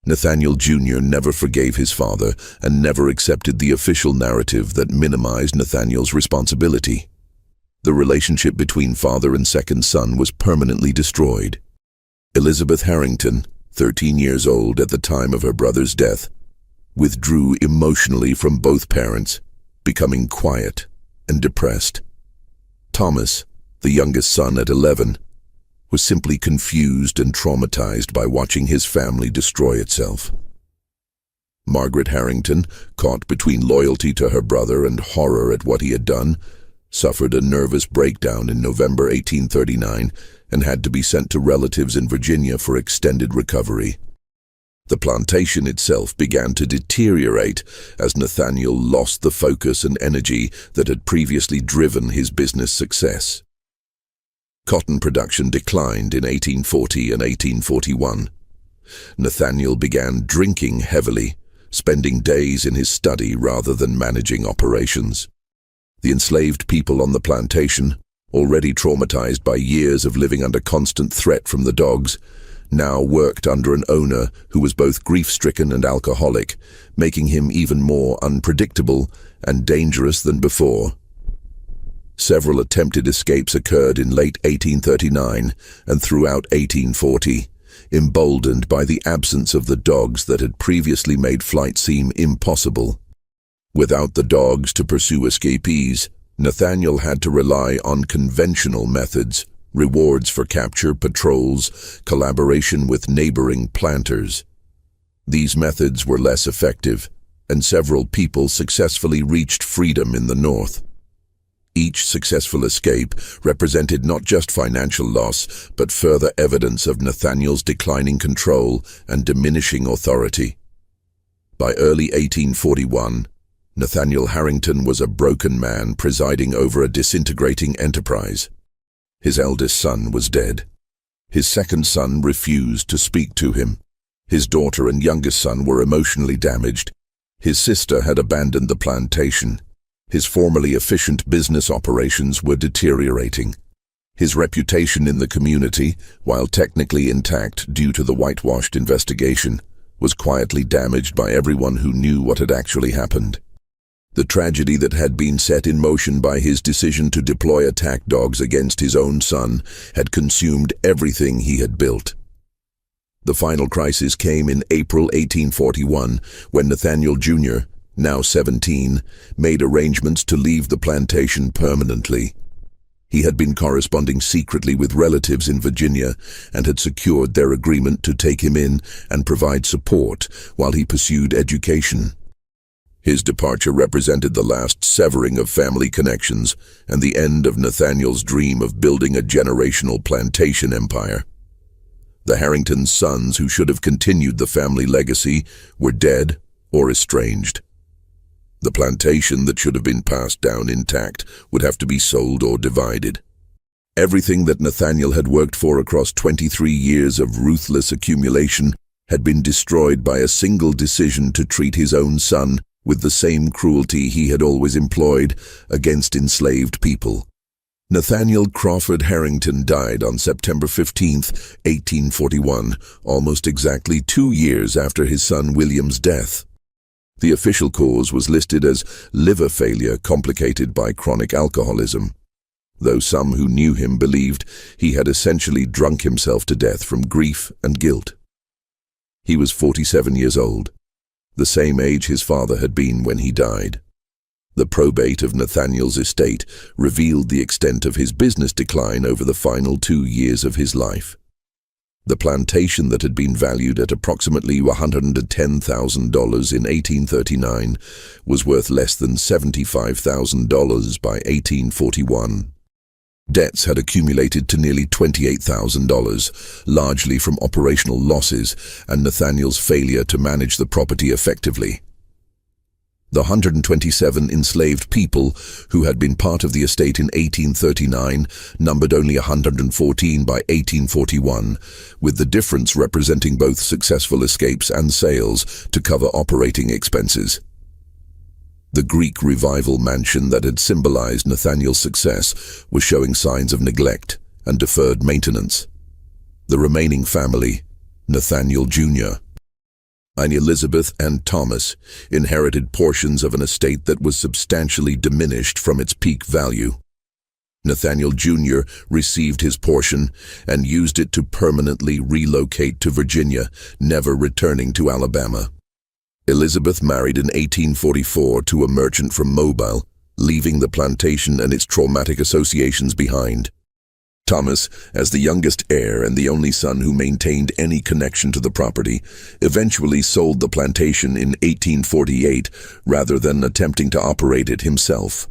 Nathaniel Jr. never forgave his father and never accepted the official narrative that minimized Nathaniel's responsibility. The relationship between father and second son was permanently destroyed. Elizabeth Harrington, 13 years old at the time of her brother's death, withdrew emotionally from both parents, becoming quiet and depressed. Thomas, the youngest son at 11, was simply confused and traumatized by watching his family destroy itself. Margaret Harrington, caught between loyalty to her brother and horror at what he had done, suffered a nervous breakdown in November 1839 and had to be sent to relatives in Virginia for extended recovery. The plantation itself began to deteriorate as Nathaniel lost the focus and energy that had previously driven his business success. Cotton production declined in 1840 and 1841. Nathaniel began drinking heavily, spending days in his study rather than managing operations. The enslaved people on the plantation, already traumatized by years of living under constant threat from the dogs, now worked under an owner who was both grief-stricken and alcoholic, making him even more unpredictable and dangerous than before. Several attempted escapes occurred in late 1839 and throughout 1840, emboldened by the absence of the dogs that had previously made flight seem impossible. Without the dogs to pursue escapees, Nathaniel had to rely on conventional methods, rewards for capture, patrols, collaboration with neighboring planters. These methods were less effective, and several people successfully reached freedom in the North. Each successful escape represented not just financial loss, but further evidence of Nathaniel's declining control and diminishing authority. By early 1841, Nathaniel Harrington was a broken man presiding over a disintegrating enterprise. His eldest son was dead. His second son refused to speak to him. His daughter and youngest son were emotionally damaged. His sister had abandoned the plantation. His formerly efficient business operations were deteriorating. His reputation in the community, while technically intact due to the whitewashed investigation, was quietly damaged by everyone who knew what had actually happened. The tragedy that had been set in motion by his decision to deploy attack dogs against his own son had consumed everything he had built. The final crisis came in April 1841 when Nathaniel Jr., now 17, made arrangements to leave the plantation permanently. He had been corresponding secretly with relatives in Virginia and had secured their agreement to take him in and provide support while he pursued education. His departure represented the last severing of family connections and the end of Nathaniel's dream of building a generational plantation empire. The Harrington sons who should have continued the family legacy were dead or estranged. The plantation that should have been passed down intact would have to be sold or divided. Everything that Nathaniel had worked for across 23 years of ruthless accumulation had been destroyed by a single decision to treat his own son with the same cruelty he had always employed against enslaved people. Nathaniel Crawford Harrington died on September 15, 1841, almost exactly 2 years after his son William's death. The official cause was listed as liver failure complicated by chronic alcoholism, though some who knew him believed he had essentially drunk himself to death from grief and guilt. He was 47 years old, the same age his father had been when he died. The probate of Nathaniel's estate revealed the extent of his business decline over the final 2 years of his life. The plantation that had been valued at approximately $110,000 in 1839 was worth less than $75,000 by 1841. Debts had accumulated to nearly $28,000, largely from operational losses and Nathaniel's failure to manage the property effectively. The 127 enslaved people who had been part of the estate in 1839 numbered only 114 by 1841, with the difference representing both successful escapes and sales to cover operating expenses. The Greek revival mansion that had symbolized Nathaniel's success was showing signs of neglect and deferred maintenance. The remaining family, Nathaniel Jr., Elizabeth and Thomas, inherited portions of an estate that was substantially diminished from its peak value. Nathaniel Jr. received his portion and used it to permanently relocate to Virginia, never returning to Alabama. Elizabeth married in 1844 to a merchant from Mobile, leaving the plantation and its traumatic associations behind. Thomas, as the youngest heir and the only son who maintained any connection to the property, eventually sold the plantation in 1848 rather than attempting to operate it himself.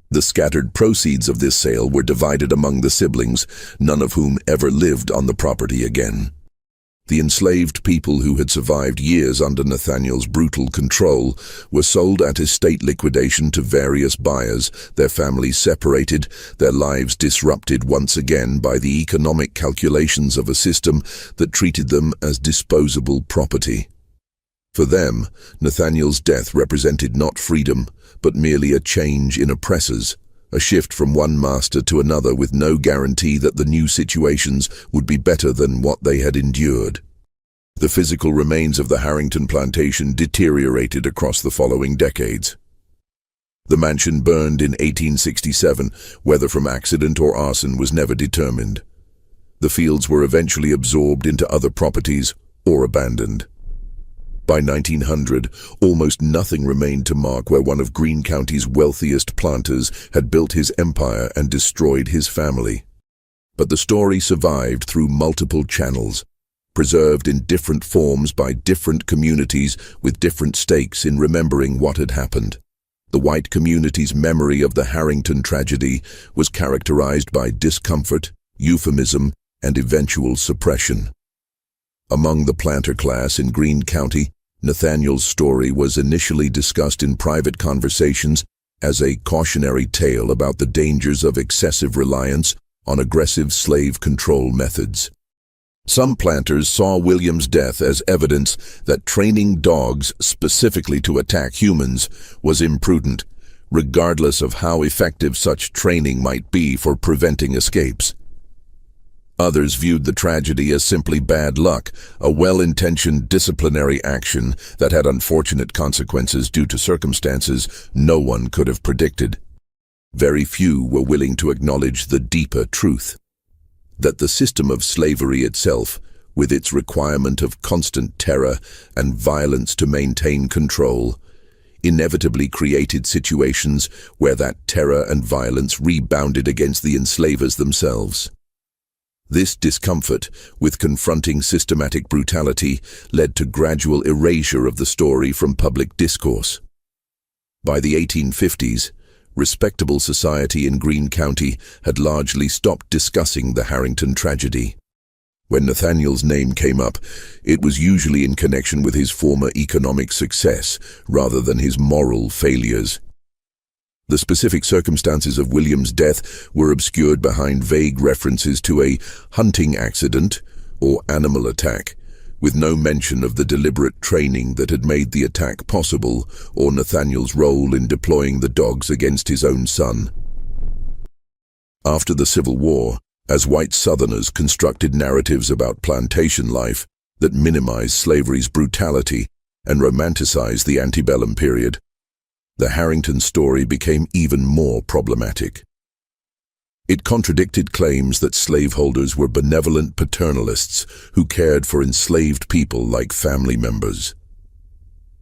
The scattered proceeds of this sale were divided among the siblings, none of whom ever lived on the property again. The enslaved people who had survived years under Nathaniel's brutal control were sold at estate liquidation to various buyers, their families separated, their lives disrupted once again by the economic calculations of a system that treated them as disposable property. For them, Nathaniel's death represented not freedom, but merely a change in oppressors, a shift from one master to another with no guarantee that the new situations would be better than what they had endured. The physical remains of the Harrington plantation deteriorated across the following decades. The mansion burned in 1867, whether from accident or arson was never determined. The fields were eventually absorbed into other properties or abandoned. By 1900, almost nothing remained to mark where one of Greene County's wealthiest planters had built his empire and destroyed his family. But the story survived through multiple channels, preserved in different forms by different communities with different stakes in remembering what had happened. The white community's memory of the Harrington tragedy was characterized by discomfort, euphemism, and eventual suppression. Among the planter class in Greene County, Nathaniel's story was initially discussed in private conversations as a cautionary tale about the dangers of excessive reliance on aggressive slave control methods. Some planters saw William's death as evidence that training dogs specifically to attack humans was imprudent, regardless of how effective such training might be for preventing escapes. Others viewed the tragedy as simply bad luck, a well-intentioned disciplinary action that had unfortunate consequences due to circumstances no one could have predicted. Very few were willing to acknowledge the deeper truth, that the system of slavery itself, with its requirement of constant terror and violence to maintain control, inevitably created situations where that terror and violence rebounded against the enslavers themselves. This discomfort with confronting systematic brutality led to gradual erasure of the story from public discourse. By the 1850s, respectable society in Greene County had largely stopped discussing the Harrington tragedy. When Nathaniel's name came up, it was usually in connection with his former economic success rather than his moral failures. The specific circumstances of William's death were obscured behind vague references to a hunting accident or animal attack, with no mention of the deliberate training that had made the attack possible or Nathaniel's role in deploying the dogs against his own son. After the Civil War, as white Southerners constructed narratives about plantation life that minimized slavery's brutality and romanticized the antebellum period, the Harrington story became even more problematic. It contradicted claims that slaveholders were benevolent paternalists who cared for enslaved people like family members.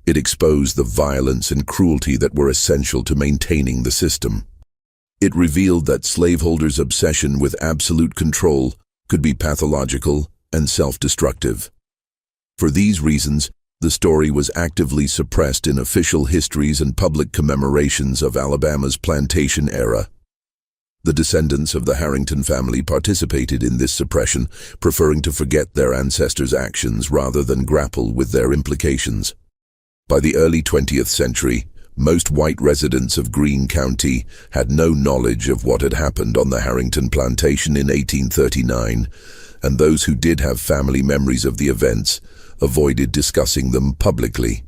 It exposed the violence and cruelty that were essential to maintaining the system. It revealed that slaveholders' obsession with absolute control could be pathological and self-destructive. For these reasons, the story was actively suppressed in official histories and public commemorations of Alabama's plantation era. The descendants of the Harrington family participated in this suppression, preferring to forget their ancestors' actions rather than grapple with their implications. By the early 20th century, most white residents of Greene County had no knowledge of what had happened on the Harrington plantation in 1839, and those who did have family memories of the events avoided discussing them publicly.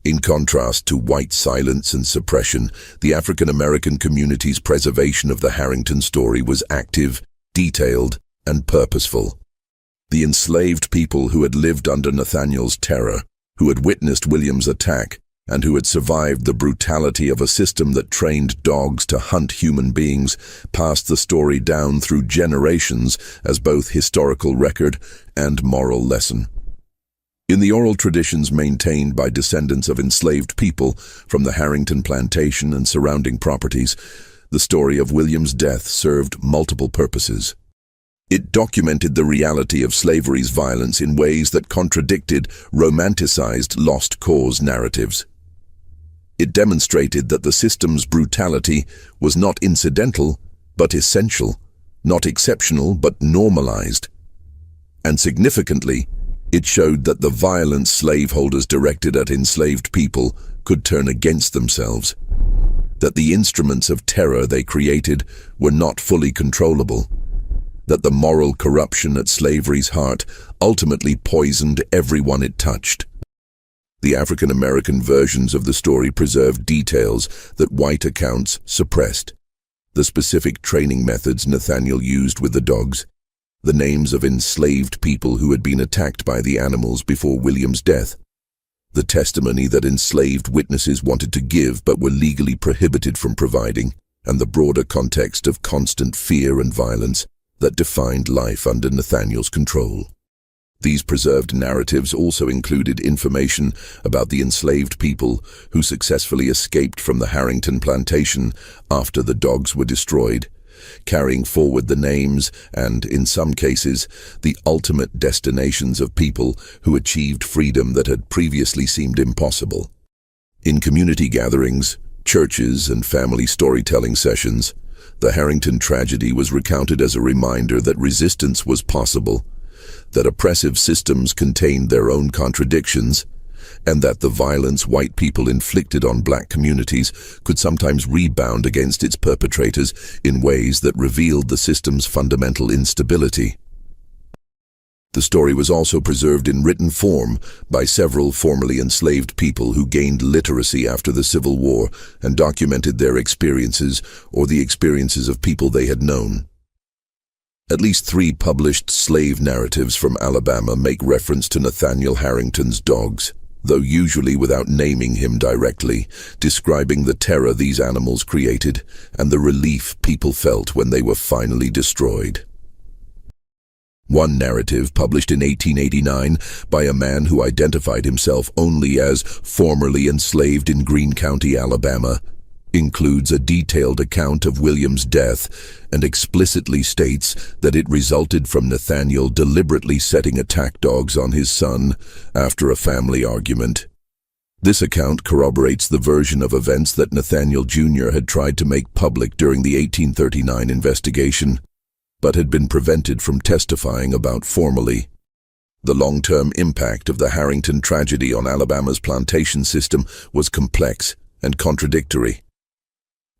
In contrast to white silence and suppression, the African American community's preservation of the Harrington story was active, detailed, and purposeful. The enslaved people who had lived under Nathaniel's terror, who had witnessed William's attack, and who had survived the brutality of a system that trained dogs to hunt human beings, passed the story down through generations as both historical record and moral lesson. In the oral traditions maintained by descendants of enslaved people from the Harrington plantation and surrounding properties, the story of William's death served multiple purposes. It documented the reality of slavery's violence in ways that contradicted romanticized lost cause narratives. It demonstrated that the system's brutality was not incidental, but essential, not exceptional, but normalized. And significantly, it showed that the violence slaveholders directed at enslaved people could turn against themselves, that the instruments of terror they created were not fully controllable, that the moral corruption at slavery's heart ultimately poisoned everyone it touched. The African American versions of the story preserved details that white accounts suppressed: the specific training methods Nathaniel used with the dogs, the names of enslaved people who had been attacked by the animals before William's death, the testimony that enslaved witnesses wanted to give but were legally prohibited from providing, and the broader context of constant fear and violence that defined life under Nathaniel's control. These preserved narratives also included information about the enslaved people who successfully escaped from the Harrington plantation after the dogs were destroyed, carrying forward the names and, in some cases, the ultimate destinations of people who achieved freedom that had previously seemed impossible. In community gatherings, churches, and family storytelling sessions, the Harrington tragedy was recounted as a reminder that resistance was possible, that oppressive systems contained their own contradictions, and that the violence white people inflicted on black communities could sometimes rebound against its perpetrators in ways that revealed the system's fundamental instability. The story was also preserved in written form by several formerly enslaved people who gained literacy after the Civil War and documented their experiences or the experiences of people they had known. At least 3 published slave narratives from Alabama make reference to Nathaniel Harrington's dogs, though usually without naming him directly, describing the terror these animals created and the relief people felt when they were finally destroyed. One narrative, published in 1889 by a man who identified himself only as formerly enslaved in Greene County, Alabama, includes a detailed account of William's death and explicitly states that it resulted from Nathaniel deliberately setting attack dogs on his son after a family argument. This account corroborates the version of events that Nathaniel Jr. had tried to make public during the 1839 investigation, but had been prevented from testifying about formally. The long-term impact of the Harrington tragedy on Alabama's plantation system was complex and contradictory.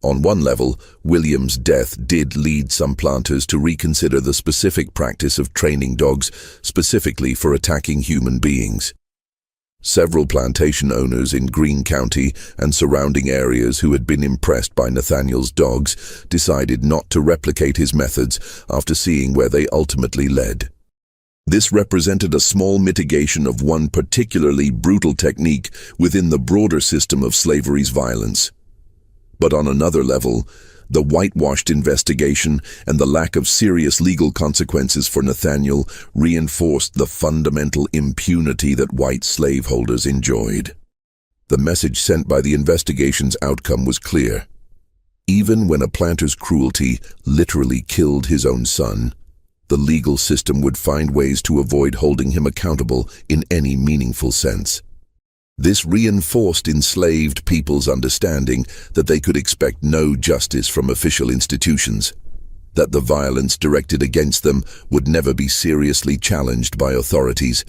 On one level, William's death did lead some planters to reconsider the specific practice of training dogs specifically for attacking human beings. Several plantation owners in Greene County and surrounding areas who had been impressed by Nathaniel's dogs decided not to replicate his methods after seeing where they ultimately led. This represented a small mitigation of one particularly brutal technique within the broader system of slavery's violence. But on another level, the whitewashed investigation and the lack of serious legal consequences for Nathaniel reinforced the fundamental impunity that white slaveholders enjoyed. The message sent by the investigation's outcome was clear. Even when a planter's cruelty literally killed his own son, the legal system would find ways to avoid holding him accountable in any meaningful sense. This reinforced enslaved people's understanding that they could expect no justice from official institutions, that the violence directed against them would never be seriously challenged by authorities,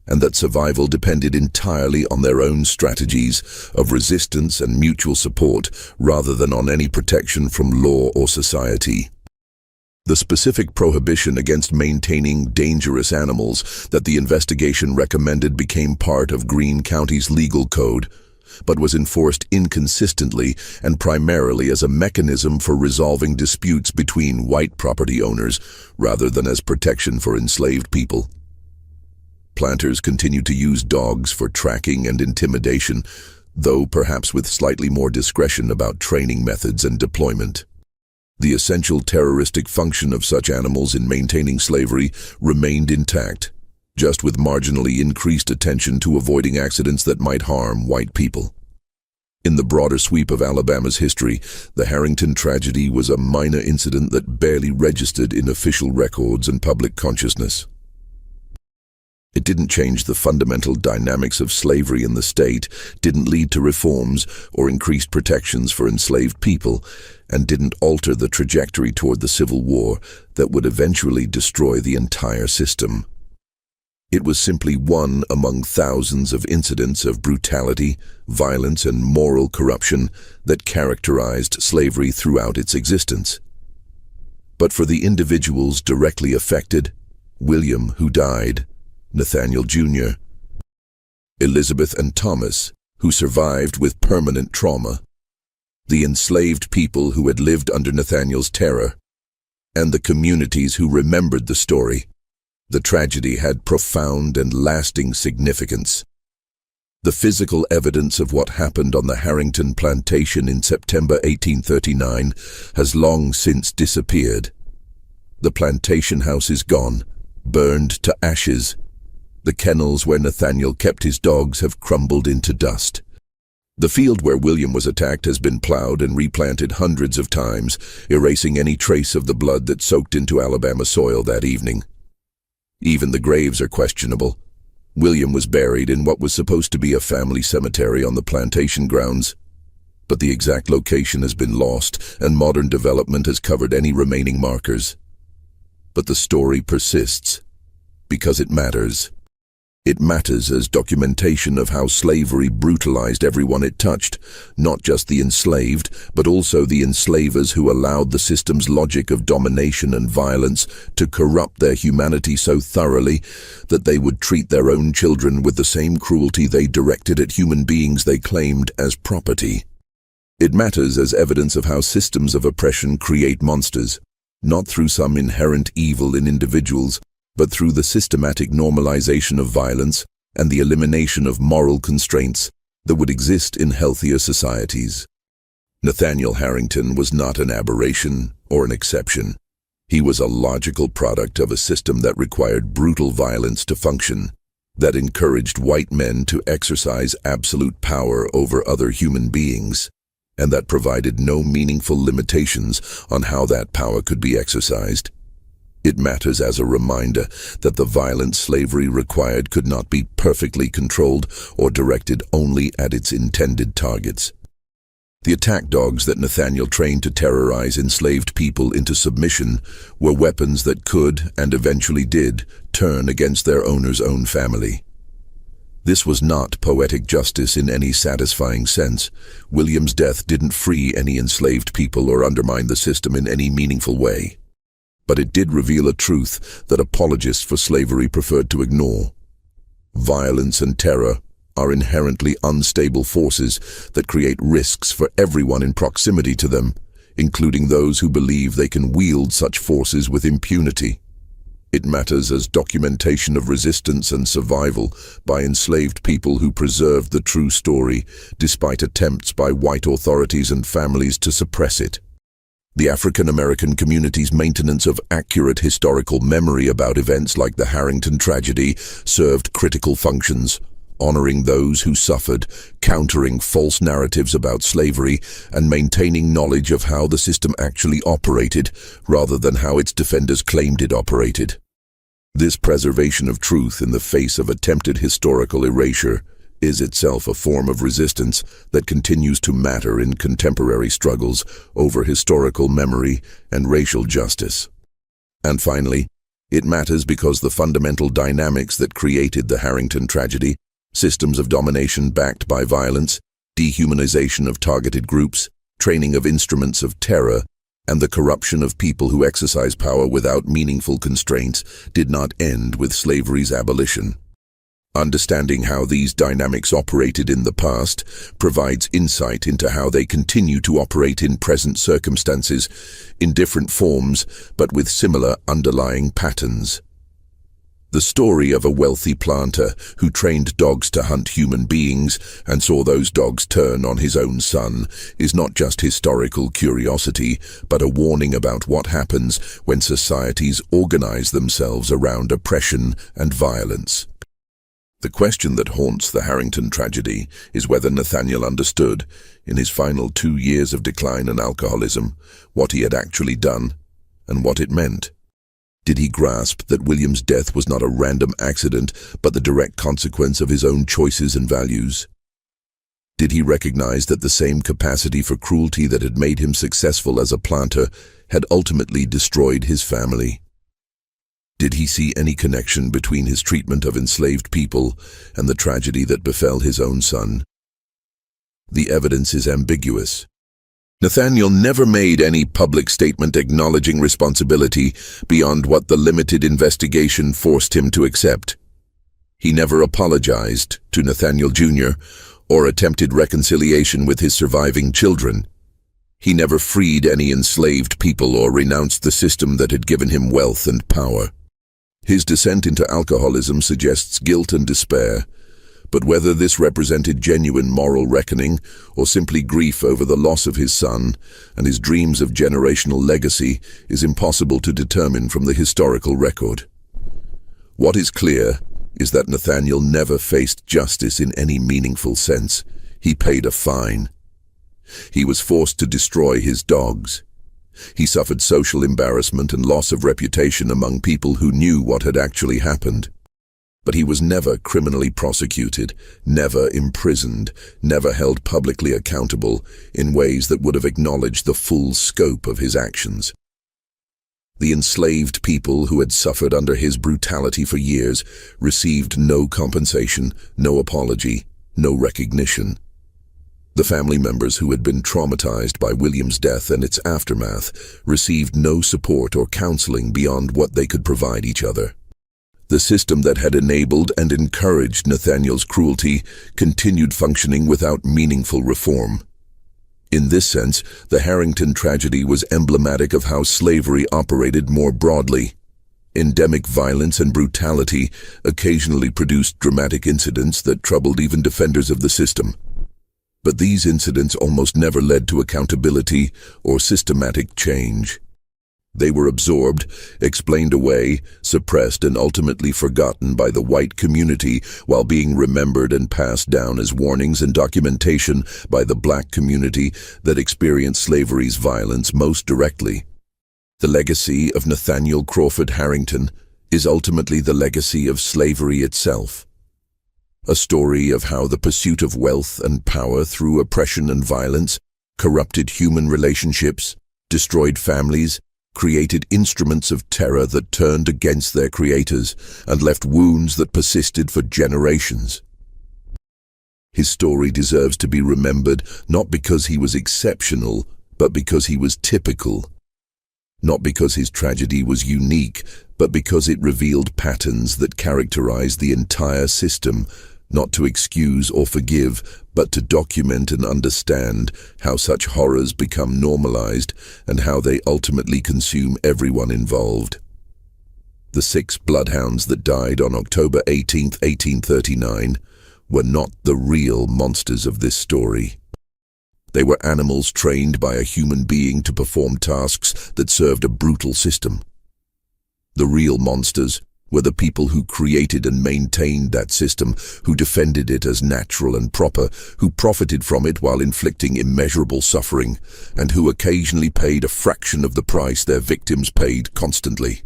and that survival depended entirely on their own strategies of resistance and mutual support rather than on any protection from law or society. The specific prohibition against maintaining dangerous animals that the investigation recommended became part of Greene County's legal code, but was enforced inconsistently and primarily as a mechanism for resolving disputes between white property owners rather than as protection for enslaved people. Planters continued to use dogs for tracking and intimidation, though perhaps with slightly more discretion about training methods and deployment. The essential terroristic function of such animals in maintaining slavery remained intact, just with marginally increased attention to avoiding accidents that might harm white people. In the broader sweep of Alabama's history, the Harrington tragedy was a minor incident that barely registered in official records and public consciousness. It didn't change the fundamental dynamics of slavery in the state, didn't lead to reforms or increased protections for enslaved people, and didn't alter the trajectory toward the Civil War that would eventually destroy the entire system. It was simply one among thousands of incidents of brutality, violence, and moral corruption that characterized slavery throughout its existence. But for the individuals directly affected, William, who died, Nathaniel Jr., Elizabeth and Thomas, who survived with permanent trauma, the enslaved people who had lived under Nathaniel's terror, and the communities who remembered the story, the tragedy had profound and lasting significance. The physical evidence of what happened on the Harrington plantation in September 1839 has long since disappeared. The plantation house is gone, burned to ashes. The kennels where Nathaniel kept his dogs have crumbled into dust. The field where William was attacked has been plowed and replanted hundreds of times, erasing any trace of the blood that soaked into Alabama soil that evening. Even the graves are questionable. William was buried in what was supposed to be a family cemetery on the plantation grounds, but the exact location has been lost, and modern development has covered any remaining markers. But the story persists, because it matters. It matters as documentation of how slavery brutalized everyone it touched, not just the enslaved, but also the enslavers who allowed the system's logic of domination and violence to corrupt their humanity so thoroughly that they would treat their own children with the same cruelty they directed at human beings they claimed as property. It matters as evidence of how systems of oppression create monsters, not through some inherent evil in individuals, but through the systematic normalization of violence and the elimination of moral constraints that would exist in healthier societies. Nathaniel Harrington was not an aberration or an exception. He was a logical product of a system that required brutal violence to function, that encouraged white men to exercise absolute power over other human beings, and that provided no meaningful limitations on how that power could be exercised. It matters as a reminder that the violence slavery required could not be perfectly controlled or directed only at its intended targets. The attack dogs that Nathaniel trained to terrorize enslaved people into submission were weapons that could, and eventually did, turn against their owner's own family. This was not poetic justice in any satisfying sense. William's death didn't free any enslaved people or undermine the system in any meaningful way. But it did reveal a truth that apologists for slavery preferred to ignore. Violence and terror are inherently unstable forces that create risks for everyone in proximity to them, including those who believe they can wield such forces with impunity. It matters as documentation of resistance and survival by enslaved people who preserved the true story, despite attempts by white authorities and families to suppress it. The African American community's maintenance of accurate historical memory about events like the Harrington tragedy served critical functions, honoring those who suffered, countering false narratives about slavery, and maintaining knowledge of how the system actually operated, rather than how its defenders claimed it operated. This preservation of truth in the face of attempted historical erasure is itself a form of resistance that continues to matter in contemporary struggles over historical memory and racial justice. And finally, it matters because the fundamental dynamics that created the Harrington tragedy, systems of domination backed by violence, dehumanization of targeted groups, training of instruments of terror, and the corruption of people who exercise power without meaningful constraints, did not end with slavery's abolition. Understanding how these dynamics operated in the past provides insight into how they continue to operate in present circumstances, in different forms, but with similar underlying patterns. The story of a wealthy planter who trained dogs to hunt human beings and saw those dogs turn on his own son is not just historical curiosity, but a warning about what happens when societies organize themselves around oppression and violence. The question that haunts the Harrington tragedy is whether Nathaniel understood, in his final 2 years of decline and alcoholism, what he had actually done and what it meant. Did he grasp that William's death was not a random accident, but the direct consequence of his own choices and values? Did he recognize that the same capacity for cruelty that had made him successful as a planter had ultimately destroyed his family? Did he see any connection between his treatment of enslaved people and the tragedy that befell his own son? The evidence is ambiguous. Nathaniel never made any public statement acknowledging responsibility beyond what the limited investigation forced him to accept. He never apologized to Nathaniel Jr. or attempted reconciliation with his surviving children. He never freed any enslaved people or renounced the system that had given him wealth and power. His descent into alcoholism suggests guilt and despair, but whether this represented genuine moral reckoning or simply grief over the loss of his son and his dreams of generational legacy is impossible to determine from the historical record. What is clear is that Nathaniel never faced justice in any meaningful sense. He paid a fine. He was forced to destroy his dogs. He suffered social embarrassment and loss of reputation among people who knew what had actually happened. But he was never criminally prosecuted, never imprisoned, never held publicly accountable in ways that would have acknowledged the full scope of his actions. The enslaved people who had suffered under his brutality for years received no compensation, no apology, no recognition. The family members who had been traumatized by William's death and its aftermath received no support or counseling beyond what they could provide each other. The system that had enabled and encouraged Nathaniel's cruelty continued functioning without meaningful reform. In this sense, the Harrington tragedy was emblematic of how slavery operated more broadly. Endemic violence and brutality occasionally produced dramatic incidents that troubled even defenders of the system. But these incidents almost never led to accountability or systematic change. They were absorbed, explained away, suppressed, and ultimately forgotten by the white community while being remembered and passed down as warnings and documentation by the black community that experienced slavery's violence most directly. The legacy of Nathaniel Crawford Harrington is ultimately the legacy of slavery itself. A story of how the pursuit of wealth and power through oppression and violence corrupted human relationships, destroyed families, created instruments of terror that turned against their creators, and left wounds that persisted for generations. His story deserves to be remembered not because he was exceptional, but because he was typical. Not because his tragedy was unique, but because it revealed patterns that characterized the entire system, not to excuse or forgive, but to document and understand how such horrors become normalized and how they ultimately consume everyone involved. The 6 bloodhounds that died on October 18, 1839, were not the real monsters of this story. They were animals trained by a human being to perform tasks that served a brutal system. The real monsters were the people who created and maintained that system, who defended it as natural and proper, who profited from it while inflicting immeasurable suffering, and who occasionally paid a fraction of the price their victims paid constantly.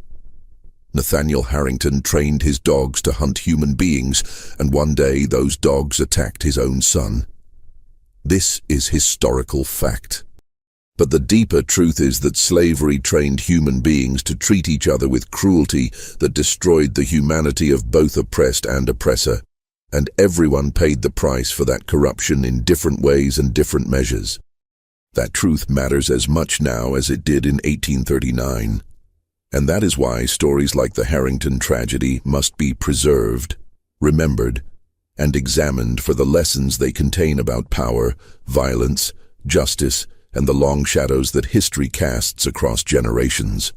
Nathaniel Harrington trained his dogs to hunt human beings, and one day those dogs attacked his own son. This is historical fact. But the deeper truth is that slavery trained human beings to treat each other with cruelty that destroyed the humanity of both oppressed and oppressor, and everyone paid the price for that corruption in different ways and different measures. That truth matters as much now as it did in 1839, and that is why stories like the Harrington tragedy must be preserved, remembered, and examined for the lessons they contain about power, violence, justice, and the long shadows that history casts across generations.